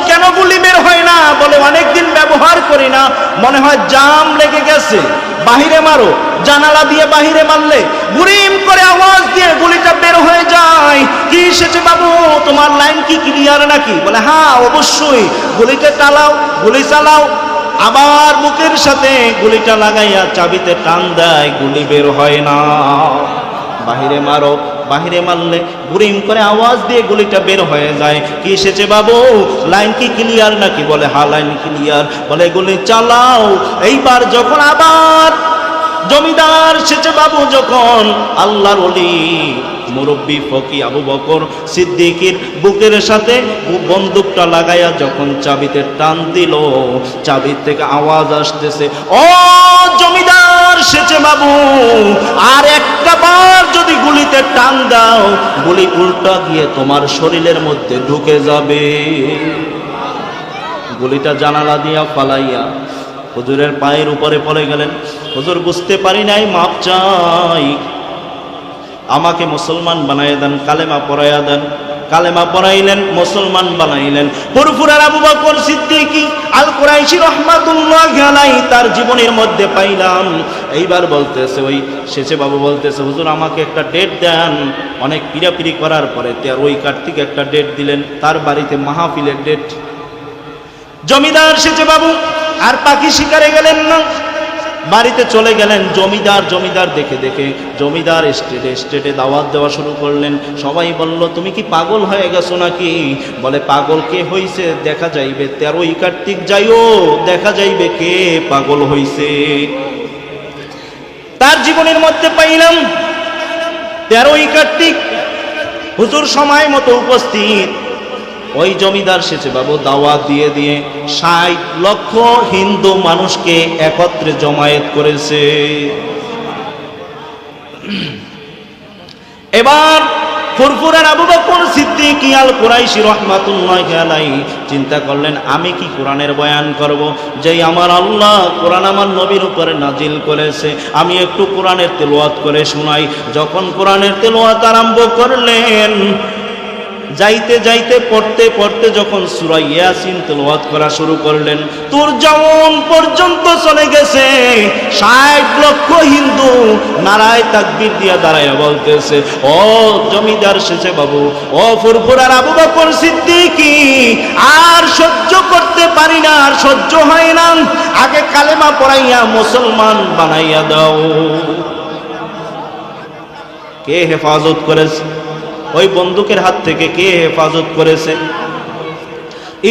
কেন গুলি বের হয় না? বলে অনেকদিন ব্যবহার করি না, মনে হয় জাম লেগে গেছে, বাহিরে মারো। জানালা দিয়ে বাহিরে মারলে গুরিম করে আওয়াজ দিয়ে গুলিটা বের হয়ে যায়। কি সেচে বাবু তোমার লাইন কি ক্লিয়ার নাকি? বলে হ্যাঁ অবশ্যই। গুলিটা চালাও, গুলি চালাও। আবার বুকের সাথে গুলিটা লাগাইয়া চাবিতে টান দেয়, গুলি বের হয় না। বাহিরে মারো, বাহিরে মারলে গুরিম করে আওয়াজ দিয়ে গুলিটা বের হয়ে যায়। কি সেচে বাবু লাইন কি ক্লিয়ার নাকি? বলে হ্যাঁ লাইন ক্লিয়ার। বলে গুলি চালাও। এইবার যখন আবার জমিদার সেচে বাবু যখন আল্লাহর ওলি মুরব্বী ফকি আবু বকর সিদ্দিকীর বুকের সাথে বন্দুকটা লাগাইয়া যখন চাবিতে টান দিল, চাবির থেকে আওয়াজ আসতেছে, ও জমিদার সেচে বাবু আর একটা বার যদি গুলিতে টান দাও, গুলি উল্টা গিয়ে তোমার শরীরের মধ্যে ঢুকে যাবে। গুলিটা জানালা দিয়া ফালাইয়া হুজুরের পায়ের উপরে পড়ে গেলেন। হুজুর বুঝতে পারি নাই, মাপ চাই, আমাকে মুসলমান বানাইয়া দেন, কালেমা পড়াইয়া দেন। কালেমা পড়াইলেন, মুসলমান বানাইলেন। ফুরফুরার আবু বকর সিদ্দিক আল কুরাইশি রাহমাতুল্লাহি আলাইহি তার জীবনের মধ্যে পাইলাম। এইবার বলতেছে, ওই শেষে বাবু বলতেছে, হুজুর আমাকে একটা ডেট দেন। অনেক পিড়াপিড়ি করার পরে ওই কার্তিক একটা ডেট দিলেন, তার বাড়িতে মাহফিলের ডেট। জমিদার শেষে বাবু আর পাখি শিকারে গেলেন না, বাড়িতে চলে গেলেন। জমিদার দেখে জমিদার স্টেটে দাওয়াত দেওয়া শুরু করলেন। সবাই বলল, তুমি কি পাগল হয়ে গেছো নাকি? বলে, পাগল কে হইছে দেখা যাইবে, 13ই কার্তিক যাইও, দেখা যাইবে কে পাগল হইছে। তার জীবনের মধ্যে পাইলাম 13ই কার্তিক হুজুর সময় মতো উপস্থিত। ওই জমিদার শেষে বাবু দাওয়াত দিয়ে 60 লক্ষ হিন্দু মানুষকে একত্রে জমায়েত করেছে। এবার ফুরফুরার আবু বকর সিদ্দিক আল কুরাইশি রাহমাতুল্লাহি আলাইহি চিন্তা করলেন, আমি কি কোরআনের বয়ান করব? যেই আমার আল্লাহ কোরআন আমার নবীর উপরে নাজিল করেছে, আমি একটু কোরআনের তেলাওয়াত করে শোনাই। যখন কোরআনের তেলাওয়াত আরম্ভ করলেন, যাইতে পড়তে যখন সূরা ইয়াসিন তেলাওয়াত করা শুরু করলেন, তোর যেমন পর্যন্ত চলে গেছে 60 লক্ষ হিন্দু নারায়ে তাকবীর দিয়া দাঁড়ায় বলতেছে, ও জমিদার শেষে বাবু, ও ফুরফুরার আবু বকর সিদ্দিক, আর সহ্য করতে পারি না, আর সহ্য হয় না, আগে কালেমা পড়াইয়া মুসলমান বানাইয়া দাও। কে হেফাজত করেছে? ওই বন্দুকের হাত থেকে কে হেফাজত করেছে?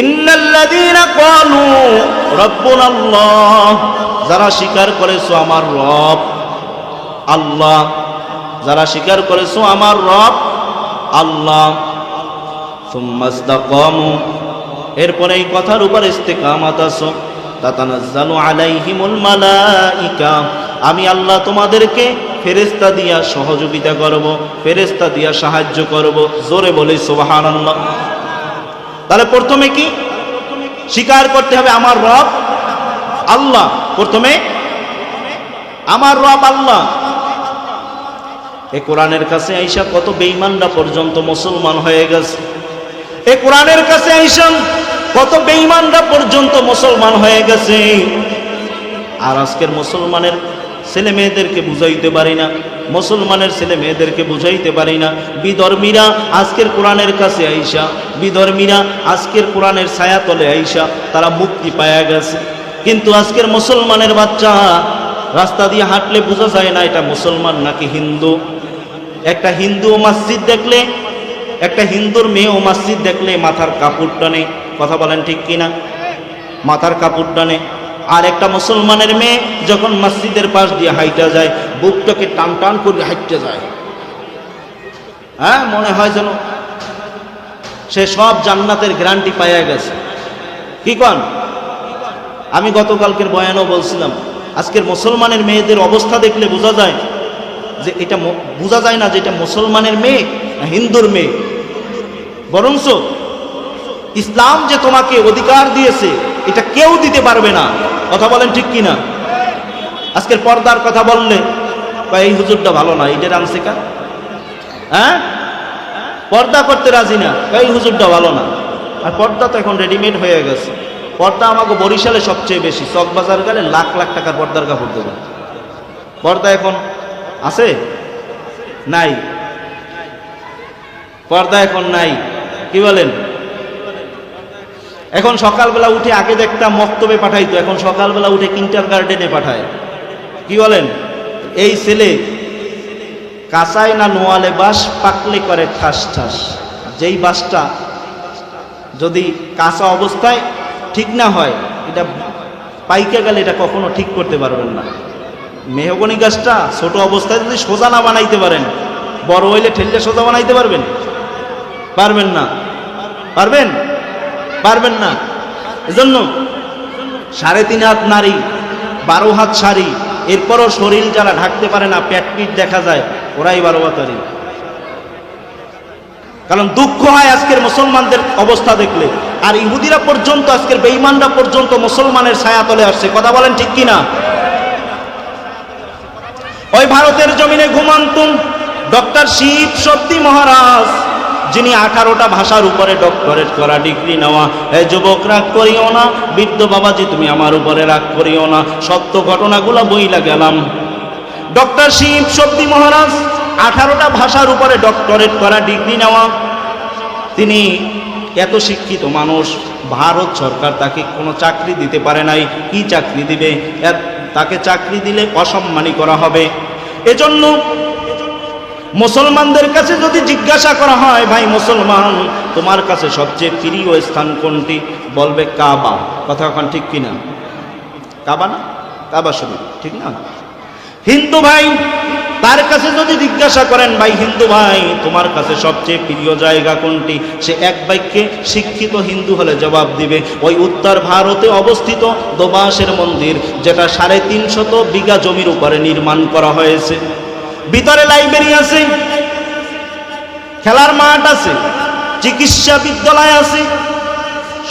ইন্নাল্লাযীনা ক্বালু রাব্বুনাল্লাহ, যারা স্বীকার করেছো আমার রব আল্লাহ, যারা স্বীকার করেছো আমার রব আল্লাহ, সুম্মা ইসতাকামু, এরপরে এই কথার উপর ইস্তেকামাত আছো, তাতানাজ্জালু আলাইহিমুল মালাইকা, আমি আল্লাহ তোমাদেরকে ফেরেশতা দিয়া সহযোগিতা করব, ফেরেশতা দিয়া সাহায্য করব। জোরে বলি সুবহানাল্লাহ। তাহলে প্রথমে কি স্বীকার করতে হবে? আমার রব আল্লাহ। প্রথমে আমার রব আল্লাহ। এই কোরআনের কাছে আইসা কত বেঈমানরা পর্যন্ত মুসলমান হয়ে গেছে। এই কোরআনের কাছে আইসা কত বেঈমানরা পর্যন্ত মুসলমান হয়ে গেছে। আর আজকের মুসলমানের ছেলে মেয়েদেরকে বুঝাইতে পারি না, মুসলমানের ছেলে মেয়েদেরকে বুঝাইতে পারি না। বিধর্মীরা আজকের কোরআনের কাছে আইসা, বিধর্মীরা আজকের কোরআনের ছায়া তলে আইসা তারা মুক্তি পায়া গেছে। কিন্তু আজকের মুসলমানের বাচ্চা রাস্তা দিয়ে হাঁটলে বোঝা যায় না এটা মুসলমান নাকি হিন্দু। একটা হিন্দু মসজিদ দেখলে, একটা হিন্দুর মেয়ে ও মসজিদ দেখলে মাথার কাপড় টানে। কথা বলেন ঠিক কিনা? মাথার কাপড় টানে। আর একটা মুসলমানের মেয়ে যখন মসজিদের পাশ দিয়ে হাইটা যায়, বুকটাকে টান টান করে হাইটে যায়। হ্যাঁ, মনে হয় যেন সে সব জান্নাতের গ্যারান্টি পাইয়া গেছে। কি কন? আমি গতকালকের বয়ানও বলছিলাম, আজকের মুসলমানের মেয়েদের অবস্থা দেখলে বোঝা যায় যে এটা বোঝা যায় না যে এটা মুসলমানের মেয়ে না হিন্দুর মেয়ে। বরঞ্চ ইসলাম যে তোমাকে অধিকার দিয়েছে এটা কেউ দিতে পারবে না। কথা বলেন ঠিক কিনা? আজকের পর্দার কথা বললে এই হুজুরটা ভালো না, এটার আনছে কা? হ্যাঁ, পর্দা করতে রাজি না, এই হুজুরটা ভালো না। আর পর্দা তো এখন রেডিমেড হয়ে গেছে। পর্দা আমাকে বরিশালে সবচেয়ে বেশি, চকবাজার গেলে লাখ লাখ টাকার পর্দার কাপড় দেবে। পর্দা এখন আছে? নাই। পর্দা এখন নাই। কি বলেন? এখন সকালবেলা উঠে, আগে দেখতাম মক্তবে পাঠাইতো, এখন সকালবেলা উঠে কিন্ডারগার্টেনে পাঠায়। কি বলেন? এই ছেলে কাঁচায় না নোয়ালে বাস, পাকলে করে ঠাস ঠাস। যেই বাসটা যদি কাঁচা অবস্থায় ঠিক না হয়, এটা পাইকে গেলে এটা কখনো ঠিক করতে পারবেন না। মেহগনি গাছটা ছোট অবস্থায় যদি সোজা না বানাইতে পারেন, বড় হইলে ঠেললে সোজা বানাইতে পারবেন? পারবেন না। পারবেন? পারবেন না। এজন্য 3.5 হাত নারী, 12 হাত শাড়ি, এরপরও শরীর যারা ঢাকতে পারে না, পেট পিট দেখা যায়, ওরাই 12 হাতারি। কারণ দুঃখ হয় আজকের মুসলমানদের অবস্থা দেখলে। আর ইহুদিরা পর্যন্ত, আজকের বেঈমানরা পর্যন্ত মুসলমানের ছায়া তলে আসছে। কথা বলেন ঠিক কিনা? ওই ভারতের জমিনে ঘুমান্তুম ডক্টর শিব শক্তি মহারাজ যিনি 18টা ভাষার উপরে ডক্টরেট করা, ডিগ্রি নেওয়া। এই যুবক রাগ করিও না, বৃদ্ধ বাবাজি তুমি আমার উপরে রাগ করিও না, সত্য ঘটনাগুলো বইলা গেলাম। ডক্টর শিব শব্দী মহারাজ 18টা ভাষার উপরে ডক্টরেট করা, ডিগ্রি নেওয়া। তিনি এত শিক্ষিত মানুষ, ভারত সরকার তাকে কোনো চাকরি দিতে পারে নাই। কি চাকরি দিবে? তাকে চাকরি দিলে অসম্মানী করা হবে। এজন্য মুসলমানদের কাছে যদি জিজ্ঞাসা করা হয়, ভাই মুসলমান তোমার কাছে সবচেয়ে প্রিয় স্থান কোনটি? বলবে কাবা। কথা এখন ঠিক কিনা? কাবা না? কাবা শরীফ, ঠিক না? হিন্দু ভাই, তার কাছে যদি জিজ্ঞাসা করেন, ভাই হিন্দু ভাই তোমার কাছে সবচেয়ে প্রিয় জায়গা কোনটি? সে এক বাক্যে শিক্ষিত হিন্দু হলে জবাব দিবে ওই উত্তর ভারতে অবস্থিত দোবাসের মন্দির, যেটা 350 বিঘা জমির উপরে নির্মাণ করা হয়েছে। ভিতরে লাইব্রেরি আছে, খেলার মাঠ আছে, চিকিৎসা বিদ্যালয় আছে,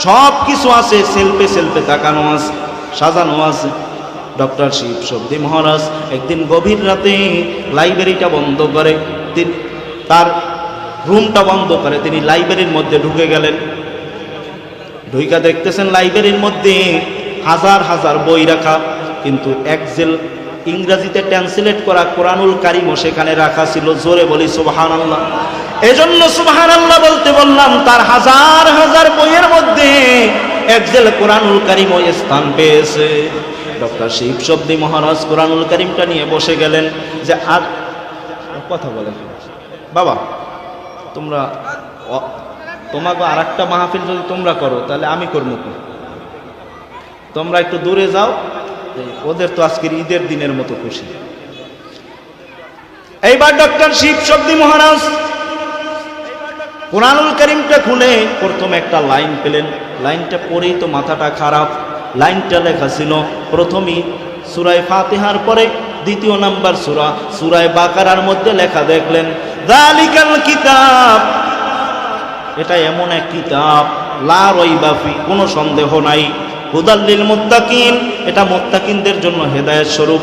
সব কিছু আছে, সেলফে সেলফে তাকানো আছে, সাজানো আছে। ডক্টর শিব শব্দী মহারাজ একদিন গভীর রাতে লাইব্রেরিটা বন্ধ করে, তার রুমটা বন্ধ করে তিনি লাইব্রেরির মধ্যে ঢুকে গেলেন। ঢুইকা দেখতেছেন লাইব্রেরির মধ্যে হাজার হাজার বই রাখা, কিন্তু একজেল ইংরেজিতে ট্রান্সলেট করা কোরআনুল কারিমও সেখানে রাখা ছিল। জোরে বলি সুবহানাল্লাহ। এজন্য সুবহানাল্লাহ বলতে বললাম, তার হাজার হাজার বইয়ের মধ্যে একজেল কোরআনুল কারিমও স্থান পেয়েছে। ডক্টর শিব শব্দী মহারাজ কোরআনুল কারিমটা নিয়ে বসে গেলেন। যে আর কথা বলেন বাবা, তোমাকে আর একটা মাহফিল যদি তোমরা করো তাহলে আমি করবো কি? তোমরা একটু দূরে যাও, ওদের তো আজকের ঈদের দিনের মতো খুশি। এইবার ডক্টর শিব শব্দী মহারাজ কোরআনুল কারিমটা খুলে প্রথম একটা লাইন পেলেন। লাইনটা পড়েই তো মাথাটা খারাপ। লাইনটা লেখা ছিল প্রথমেই সূরা ফাতিহার পরে 2 নম্বর সূরা বাকারার মধ্যে লেখা দেখলেন, যালিকাল কিতাব, এটা এমন এক কিতাব, লা রাইবা ফি, কোনো সন্দেহ নাই, হুদাল লিল মুত্তাকিন, এটা মুত্তাকিনদের জন্য হেদায়েত স্বরূপ।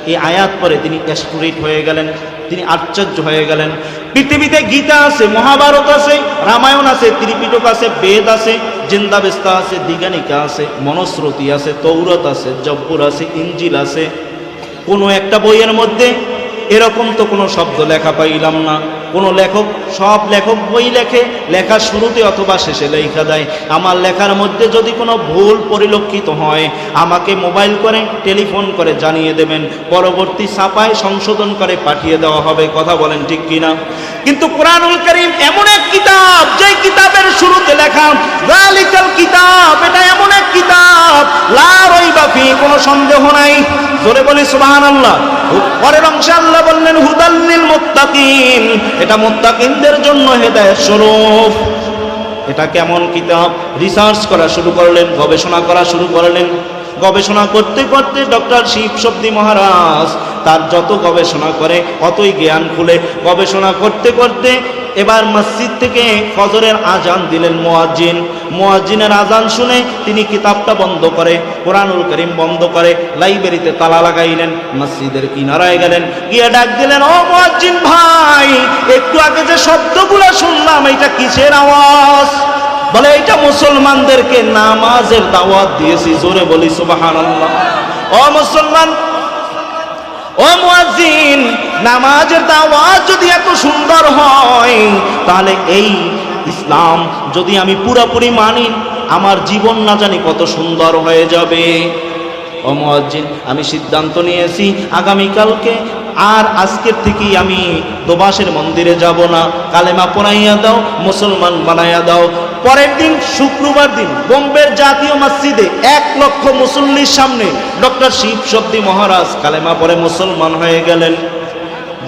এই আয়াত পরে তিনি অ্যাস্টোরিট হয়ে গেলেন, তিনি আশ্চর্য হয়ে গেলেন। পৃথিবীতে গীতা আছে, মহাভারত আছে, রামায়ণ আছে, ত্রিপিটক আছে, বেদ আছে, জিন্দাবেস্তা আছে, দিগানিকা আছে, মনুস্মৃতি আছে, তৌরাত আছে, জব্বুর আছে, ইঞ্জিল আছে। কোনো একটা বইয়ের মধ্যে এরকম তো কোনো শব্দ লেখা পাইলাম না। কোনো লেখক, সব লেখক বই লেখে, লেখার শুরুতে অথবা শেষে লেখা দেয়। আমার লেখার মধ্যে যদি কোনো ভুল পরিলক্ষিত হয় আমাকে মোবাইল করে, টেলিফোন করে জানিয়ে দেবেন, পরবর্তী ছাপায় সংশোধন করে পাঠিয়ে দেওয়া হবে। কথা বলেন ঠিক কিনা? কিন্তু কোরআনুল কারীম এমন এক কিতাব, যে কিতাবের শুরুতে লেখা যালিকাল কিতাব, এটা এমন এক কিতাব, লা রাইবা ফি, কোনো সন্দেহ নাই। জোরে বলি সুবহানাল্লাহ। পরের অংশে আল্লাহ বললেন হুদাল লিল মুত্তাকিন, এটা মুত্তাকিনদের জন্য হেদায়েত স্বরূপ। এটা কেমন কিতাব? রিসার্চ করা শুরু করলেন, গবেষণা করা শুরু করলেন। গবেষণা করতে করতে ডক্টর শিব শব্দী মহারাজ তার যত গবেষণা করে অতই জ্ঞান খুলে। গবেষণা করতে করতে এবার মসজিদ থেকে ফজরের আজান দিলেন মুয়াজ্জিন। মুয়াজ্জিনের আজান শুনে তিনি কিতাবটা বন্ধ করে, কোরআনুল কারীম বন্ধ করে, লাইব্রেরিতে তালা লাগাইলেন, মসজিদের কিনারায় গেলেন, গিয়ে ডাক দিলেন, ও মুয়াজ্জিন ভাই, একটু আগে যে শব্দগুলো শুনলাম এটা কিসের আওয়াজ? বলে এটা মুসলমানদেরকে নামাজের দাওয়াত দিয়েছি। জোরে বলি সুবহানাল্লাহ। ও মুসলমান, ও মুয়াজ্জিন, নামাজের দাওয়াত যদি এত সুন্দর হয় তাহলে এই ইসলাম যদি আমি পুরোপুরি মানি, আমার জীবন না জানি কত সুন্দর হয়ে যাবে। ও মুয়াজ্জিন, আমি সিদ্ধান্ত নিয়েছি আগামীকালকে আর আজকের থেকেই আমি দোবাসের মন্দিরে যাব না। কালেমা পড়াইয়া দাও, মুসলমান বানাইয়া দাও। পরের দিন শুক্রবার দিন বোম্বের জাতীয় মসজিদে 1 লক্ষ মুসল্লির সামনে ডক্টর শিব শব্দী মহারাজ কালেমা পড়ে মুসলমান হয়ে গেলেন।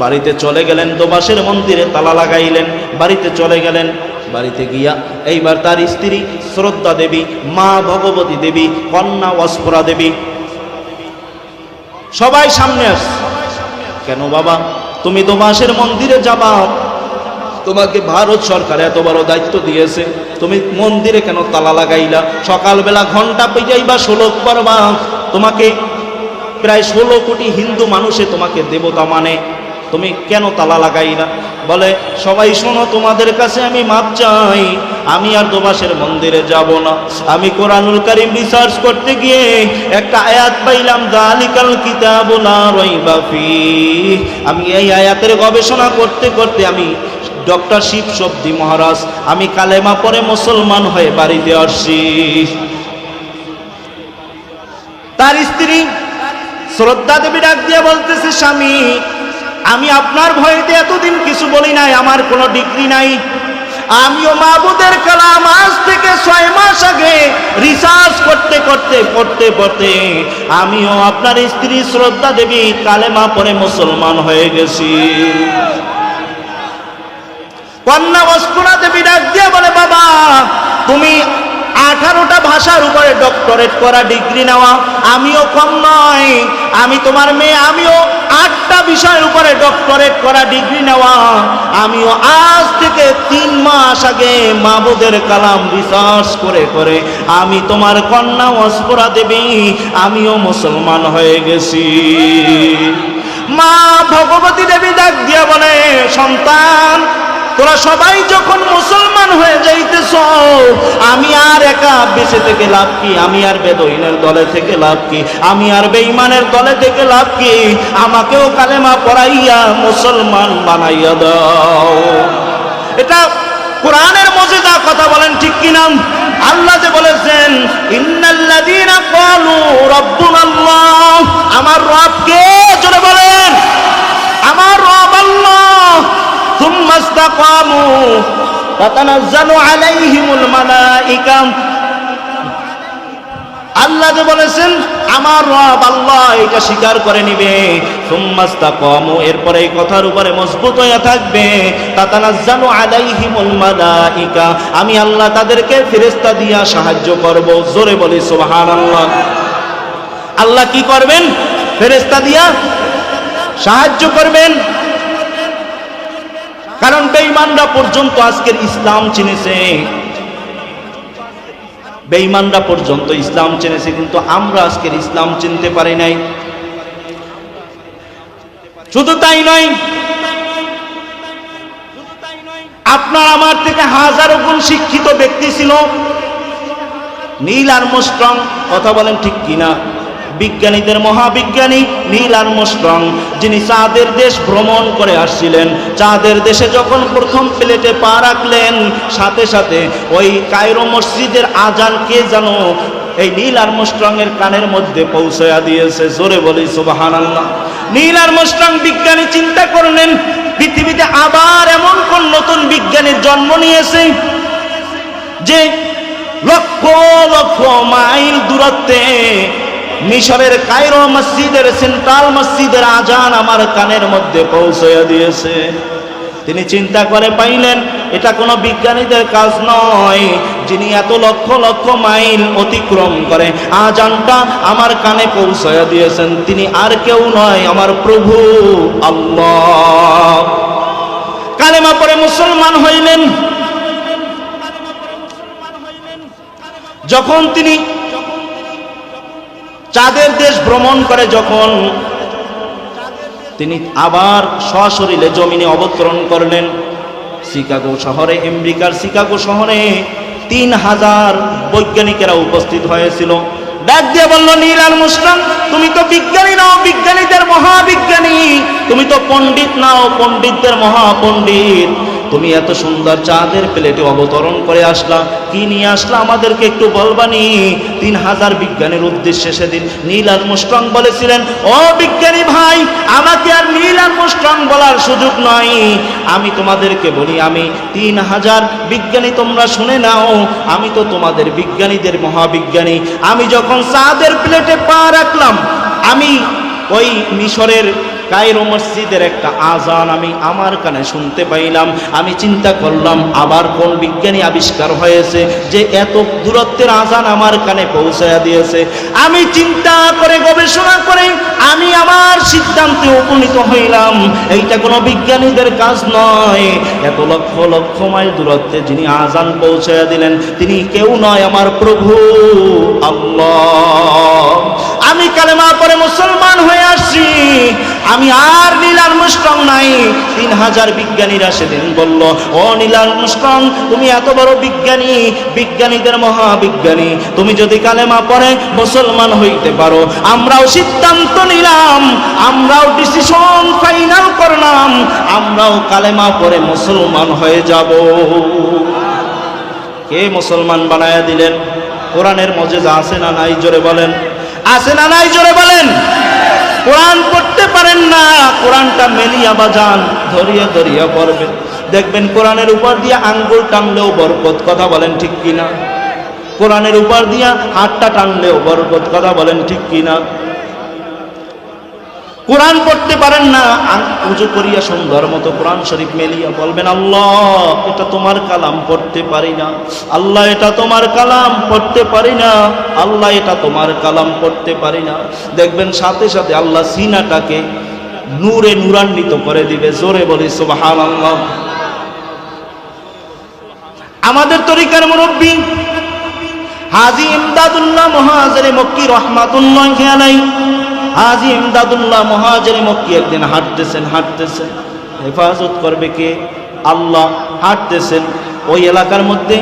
বাড়িতে চলে গেলেন, দোবাসের মন্দিরে তালা লাগাইলেন, বাড়িতে চলে গেলেন। বাড়িতে গিয়া এইবার তার স্ত্রী শ্রদ্ধা দেবী, মা ভগবতী দেবী, কন্যা অস্ফরা দেবী সবাই সামনে আসছে। কেন বাবা, তুমি দোবাসের মন্দিরে যাবা, তোমাকে ভারত সরকার এত বড় দায়িত্ব দিয়েছে, তুমি মন্দিরে কেন তালা লাগাইলা? সকালবেলা ঘন্টা পিটাইবা, শ্লোক পড়বা, তোমাকে প্রায় 16 কোটি হিন্দু মানুষে তোমাকে দেবতা মানে, তুমি কেন তালা লাগাই না? বলে সবাই শোনো, তোমাদের কাছে আমি মাপ চাই, আমি আর দোবাসের মন্দিরে যাব না। আমি কোরআনুল কারীম রিসার্চ করতে গিয়ে একটা আয়াত পাইলাম, যালিকাল কিতাবু লা রাইবা ফীহ। আমি এই আয়াতের গবেষণা করতে করতে আমি ডক্টর শিব শব্দী মহারাজ, আমি কালেমা পড়ে মুসলমান হয়ে বাড়িতে আসছি। তার স্ত্রী শ্রদ্ধা দেবী ডাক দিয়ে বলতেছে, স্বামী আমি আপনার ভয়েতে এতদিন কিছু বলি নাই, আমার কোনো ডিগ্রি নাই, আমিও মাবুদের কালাম আজ থেকে 6 মাস আগে রিসার্চ করতে করতে পড়তে পড়তে আমিও আপনার স্ত্রী শ্রদ্ধা দেবী কালেমা পড়ে মুসলমান হয়ে গেছি। কন্যা অস্ফুরা দেবী ডাক দিয়ে বলে, বাবা তুমি 18টা ভাষার উপরে ডক্টরেট করা ডিগ্রি নেওয়া, আমিও কম নয়, আমি তোমার মেয়ে, আমিও 8টা বিষয়ের উপরে ডক্টরেট করা ডিগ্রি নেওয়া, আমিও আজ থেকে 3 মাস আগে মাবুদের কালাম রিসার্চ করে করে আমি তোমার কন্যা অস্ফুরা দেবী আমিও মুসলমান হয়ে গেছি। মা ভগবতী দেবী ডাক দিয়ে বলে, সন্তান তোরা সবাই যখন মুসলমান হয়ে যাইতেছ, আমি আর একা বেঁচে থেকে লাভ কি? আমি আর বেদইনের দলে থেকে লাভ কি? আমি আর বেঈমানের দলে থেকে লাভ কি? আমাকেও কালেমা পড়াইয়া মুসলমান বানাইয়া দাও। এটা কোরআনের মুজিজা, কথা বলেন ঠিক কিনা? আল্লাহ যে বলেছেন, ইন্নাল্লাযীনা ক্বালু রাব্বুনাল্লাহ, আমার রব কে? জোরে বলেন, আমার রব আল্লাহ। সুম্মা ইসতাকামু তাতানাজ্জালু আলাইহিমুল মালাইকা, আল্লাহ যে বলেছেন আমার রব আল্লাহ, এটা স্বীকার করে নিবে। সুম্মা ইসতাকামু, এরপরে এই কথার উপরে মজবুত হয়ে থাকবে। তাতানাজ্জালু আলাইহিমুল মালাইকা, আমি আল্লাহ তাদেরকে ফেরেশতা দিয়া সাহায্য করব। জোরে বলি সুবহানাল্লাহ। আল্লাহ কি করবেন? ফেরেশতা দিয়া সাহায্য করবেন। কারণ বেঈমানরা পর্যন্ত আজকের ইসলাম চিনেছে, বেঈমানরা পর্যন্ত ইসলাম চিনেছে, কিন্তু আমরা আজকের ইসলাম চিনতে পারি নাই। শুধু তাই নয়, আপনার আমার থেকে হাজারো গুণ শিক্ষিত ব্যক্তি ছিল নীল আর্মস্ট্রং, কথা বলেন ঠিক কিনা? বিজ্ঞানীদের মহাবিজ্ঞানী নীল আর্মস্ট্রং, যিনি চাঁদের দেশ ভ্রমণ করে আসছিলেন, চাঁদের দেশে যখন প্রথম প্লেটে পা রাখলেন, সাথে সাথে ওই কায়রো মসজিদের আজান কে জানো এই নীল আর্মস্ট্রং এর কানের মধ্যে পৌঁছায়া দিয়েছে। জোরে বলি সুবহানাল্লাহ। নীল আর্মস্ট্রং বিজ্ঞানী চিন্তা করলেন, পৃথিবীতে আবার এমন কোন নতুন বিজ্ঞানীর জন্ম নিয়েছে যে লক্ষ লক্ষ মাইল দূরত্বে মিশরের কায়রো মসজিদের সেন্ট্রাল মসজিদের আজান আমার কানের মধ্যে পৌঁছায়া দিয়েছে। তিনি চিন্তা করে পাইলেন এটা কোনো বিজ্ঞানীদের কাজ নয়, যিনি এত লক্ষ লক্ষ মাইল অতিক্রম করে আজানটা আমার কানে পৌঁছায়া দিয়েছেন, তিনি আর কেউ নয়, আমার প্রভু আল্লাহ। কালেমা পড়ে মুসলমান হইলেন। যখন তিনি চাঁদের দেশ ভ্রমণ করে, যখন তিনি আবার সশরীরে জমিনে অবতরণ করলেন, শিকাগো শহরে, আমেরিকার শিকাগো শহরে 3000 বৈজ্ঞানিকেরা উপস্থিত হয়েছিল। ডাক দিয়ে বলল, নীল আর্মস্ট্রং তুমি তো বিজ্ঞানী নাও, বিজ্ঞানীদের মহাবিজ্ঞানী, তুমি তো পণ্ডিত নাও, পণ্ডিতদের মহাপণ্ডিত, তুমি এত সুন্দর চাঁদের প্লেটে অবতরণ করে আসলা, কি নিয়ে আসলা আমাদেরকে একটু বলবানি? 3000 বিজ্ঞানীর উদ্দেশ্যে সেদিন নীল আর্মস্ট্রং বলেছিলেন, ও বিজ্ঞানী ভাই, আমাকে আর নীল আর্মস্ট্রং বলার সুযোগ নয়, আমি তোমাদেরকে বলি, আমি 3000 বিজ্ঞানী, তোমরা শুনে নাও, আমি তো তোমাদের বিজ্ঞানীদের মহাবিজ্ঞানী। আমি যখন চাঁদের প্লেটে পা রাখলাম, আমি ওই মিশরের কায়রো মসজিদের একটা আজান আমি আমার কানে শুনতে পাইলাম। আমি চিন্তা করলাম আবার কোন বিজ্ঞানী আবিষ্কার হয়েছে যে এত দূরত্বের আজান আমার কানে পৌঁছায়া দিয়েছে। আমি চিন্তা করে গবেষণা করে আমি আমার সিদ্ধান্তে উপনীত হইলাম এইটা কোনো বিজ্ঞানীদের কাজ নয়, এত লক্ষ লক্ষ মাইল দূরত্বে যিনি আজান পৌঁছায়া দিলেন তিনি কেউ নয়, আমার প্রভু আল্লাহ। আমি কালেমা পড়ে মুসলমান হয়ে আসছি। আমি আমি আর নীল আর্মস্ট্রং নাই। 3000 বিজ্ঞানীরা সেদিন বলল, ও নীল আর্মস্ট্রং, তুমি এত বড় বিজ্ঞানী, বিজ্ঞানীদের মহাবিজ্ঞানী, তুমি যদি কালেমা পড়ে মুসলমান হইতে পারো, আমরাও সিদ্ধান্ত নিলাম, আমরাও ডিসিশন ফাইনাল করলাম, আমরাও কালেমা পড়ে মুসলমান হয়ে যাব। কে মুসলমান বানায়া দিলেন? কোরআনের মজেজা আছে না নাই? জোরে বলেন, আছে না নাই? জোরে বলেন। কোরআন পড়তে পারেন না, কোরআনটা মেলিয়া বাজান, ধরিয়া ধরিয়া পড়বেন, দেখবেন কোরআনের উপর দিয়ে আঙ্গুল টানলেও বরকত। কথা বলেন ঠিক কিনা? কোরআনের উপর দিয়া হাতটা টানলেও বরকত। কথা বলেন ঠিক কিনা? কোরআন পড়তে পারেন না, উজু করিয়া সুন্দর মতো কোরআন শরীফ মেলিয়া বলবেন, আল্লাহ এটা তোমার কালাম, পড়তে পারি না। আল্লাহ এটা তোমার কালাম, পড়তে পারি না। আল্লাহ এটা তোমার কালাম, পড়তে পারি না। দেখবেন সাথে সাথে আল্লাহ সিনাটাকে নূরে নূরান্বিত করে দিবে। জোরে বলি সুবহানাল্লাহ। আমাদের তরিকার মুরব্বী হাজী ইমদাদুল্লাহ মুহাজিরে মক্কি রাহমাতুল্লাহি আলাইহি, হাজী ইমদাদুল্লাহ মুহাজিরে মক্কি একদিন হাঁটতেছেন, হেফাজত করবে কে? আল্লাহ। হাঁটতেছেন, ওই এলাকার মধ্যে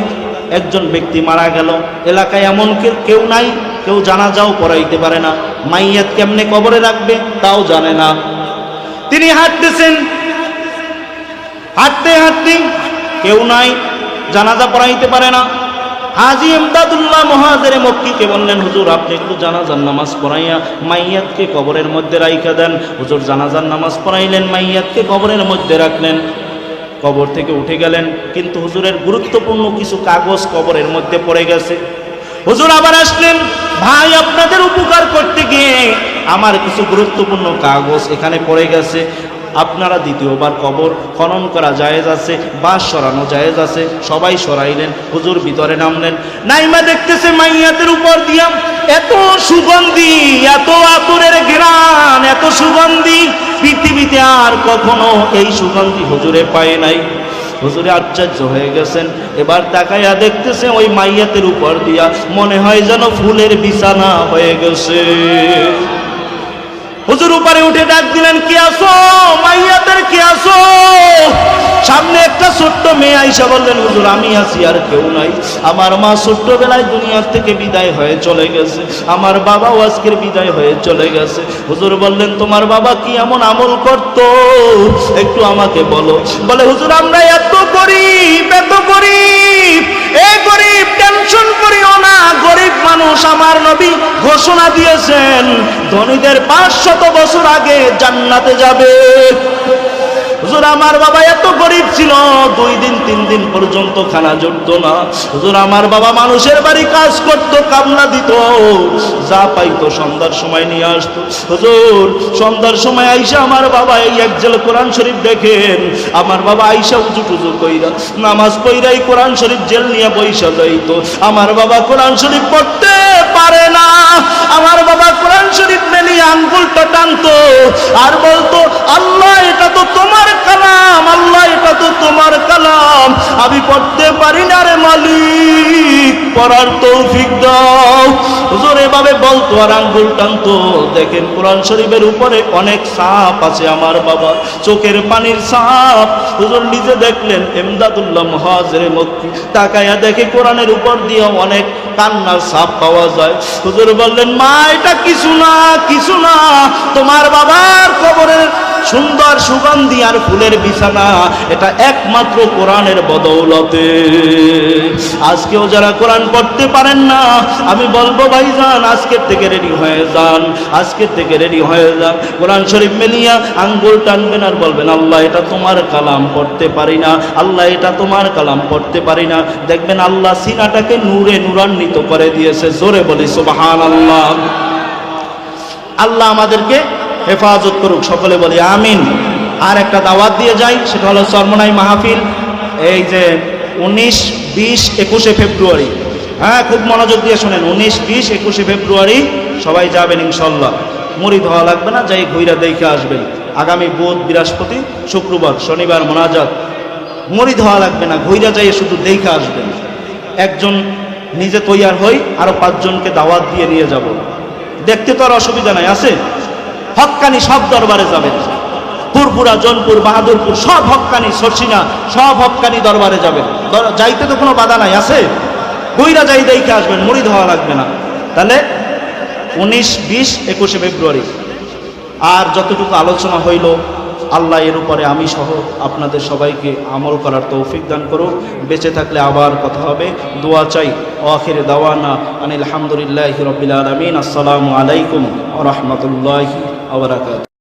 একজন ব্যক্তি মারা গেল। এলাকায় এমন কেউ নাই, কেউ জানাজাও পড়াইতে পারে না, মাইয়াত কেমনে কবরে রাখবে তাও জানে না। তিনি হাঁটতেছেন, হাঁটতে হাঁটতে কেউ নাই, জানাজা পড়াইতে পারে না। হাজী ইমদাদুল্লাহ মুহাজিরে মক্কিকে বললেন, হুজুর আপনি একটু জানাজার নামাজ পড়াইয়া মাইয়াতকে কবরের মধ্যে রাইখা দেন। হুজুর জানাজার নামাজ পড়াইলেন, মাইয়াতকে কবরের মধ্যে রাখলেন, কবর থেকে উঠে গেলেন, কিন্তু হুজুরের গুরুত্বপূর্ণ কিছু কাগজ কবরের মধ্যে পড়ে গেছে। হুজুর আবার আসলেন, ভাই আপনাদের উপকার করতে গিয়ে আমার কিছু গুরুত্বপূর্ণ কাগজ এখানে পড়ে গেছে, আপনারা দ্বিতীয়বার কবর খনন করা জায়েজ আছে, বাঁশ সরানো জায়েজ আছে। সবাই সরাইলেন, হুজুর ভিতরে নামলেন। নাইমা দেখতেছে মাইয়াতের উপর দিয়া এত সুগন্ধি, এত আতরের ঘ্রাণ, এত সুগন্ধি, পৃথিবীতে আর কখনো এই সুগন্ধি হুজুরে পায় নাই। হুজুরে আশ্চর্য হয়ে গেছেন। এবার তাকাইয়া দেখতেছে ওই মাইয়াতের উপর দিয়া মনে হয় যেন ফুলের বিছানা হয়ে গেছে। হুজুর উপরে উঠে ডাক দিলেন, কে আসো? মাইয়াতের কে আসো? সামনে একটা ছোট্ট মেয়ে আইসা বললেন, হুজুর আমি আছি, আর কেউ নাই। আমার মা ছোট্টবেলায় দুনিয়ার থেকে বিদায় হয়ে চলে গেছে, আমার বাবাও আজকের বিদায় হয়ে চলে গেছে। হুজুর বললেন, তোমার বাবা কি এমন আমল করতো একটু আমাকে বলো। বলে, হুজুর আমরা এত গরিব, এত গরিব, এই গরিব টেনশন করিও না, গরিব মানুষ। আমার নবী ঘোষণা দিয়েছেন ধনীদের 500 বছর আগে জান্নাতে যাবে। হুজুর আমার বাবা এত গরিব ছিল, 2 দিন 3 দিন পর্যন্ত খানা জুটতো না। হুজুর আমার বাবা মানুষের বাড়ি কাজ করতো, কামলা দিত, যা পাইতো সন্ধ্যার সময় নিয়ে আসতো। হুজুর সন্ধ্যার সময় আইসা আমার বাবা এই একজেল কোরআন শরীফ দেখেন, আমার বাবা আইসা উজু টুজু কইরা নামাজ পইরাই কোরআন শরীফ জেল নিয়ে বইসা যাইতো। আমার বাবা কোরআন শরীফ পড়তে পারে না, আমার বাবা কোরআন শরীফ মেলিয়ে আঙ্গুলটা টানতো আর বলতো, আল্লাহ এটা তো তোমার কালাম, আল্লাহ এটা তো তোমার কালাম, আমি পড়তে পারি না রে মালিক, পড়ার তৌফিক দাও। হুজুর এভাবে বলতো আর আঙ্গুল টানতো। দেখেন কোরআন শরীফের উপরে অনেক সাপ আছে, আমার বাবা চোখের পানির সাপ। হুজুর নিজে দেখলেন। ইমদাদুল্লাহ মুহাজিরে মক্কি তাকায়া দেখে কোরআনের উপর দিয়ে অনেক কান্নার সাপ পাওয়া যায়। হুজুর বললেন, মা এটা কিছু না, কিছু না, তোমার বাবার কবরের সুন্দর সুগন্ধি আর ফুলের বিছানা, এটা একমাত্র কোরআনের বদৌলতে। আজকেও যারা কোরআন পড়তে পারেন না, আমি বলবো ভাইজান আজকের থেকে রেডি হয়ে যান, আজকের থেকে রেডি হয়ে যান। কোরআন শরীফ মেলিয়া আঙ্গুল টানবেন আর বলবেন, আল্লাহ এটা তোমার কালাম, পড়তে পারি না, আল্লাহ এটা তোমার কালাম, পড়তে পারি না। দেখবেন আল্লাহ সিনাটাকে নূরে নূরান্বিত করে দিয়েছে। জোরে বলি সুবহানাল্লাহ। আল্লাহ আমাদেরকে হেফাজত করুক, সকলে বলি আমিন। আর একটা দাওয়াত দিয়ে যাই, সেটা হলো চরমনাই মাহফিল। এই যে 19, 20, 21 ফেব্রুয়ারি, হ্যাঁ খুব মনোযোগ দিয়ে শোনেন, 19, 20, 21 ফেব্রুয়ারি সবাই যাবেন ইনশাল্লাহ। মুরিদ হওয়া লাগবে না, যাই ঘুইরা দেখে আসবেন। আগামী বুধ, বৃহস্পতি, শুক্রবার, শনিবার মোনাজাত। মুরিদ হওয়া লাগবে না, ঘুইরা যাই শুধু দেখে আসবেন। একজন নিজে তৈয়ার হই, আরো 5 জনকে দাওয়াত দিয়ে নিয়ে যাব। দেখতে তো আর অসুবিধা নাই, আছে হক্কানি সব দরবারে যাবেন, পুরপুরা, জনপুর, বাহাদুরপুর সব হক্কানি, সরসিনা সব হক্কানি দরবারে যাবেন। যাইতে তো কোনো বাধা নাই, আছে বইরা যাই দেখে আসবেন, মুড়ি ধোয়া লাগবে না। তাহলে 19, 20, 21 ফেব্রুয়ারি। আর যতটুকু আলোচনা হইল আল্লাহ এর উপরে আমি সহ আপনাদের সবাইকে আমল করার তৌফিক দান করুন। বেঁচে থাকলে আবার কথা হবে, দোয়া চাই। আখিরে দাওয়ানা আনিল হামদুলিল্লাহি রাব্বিল আলামিন। আসসালামু আলাইকুম ওয়া রাহমাতুল্লাহি ওয়া বারাকাতুহু।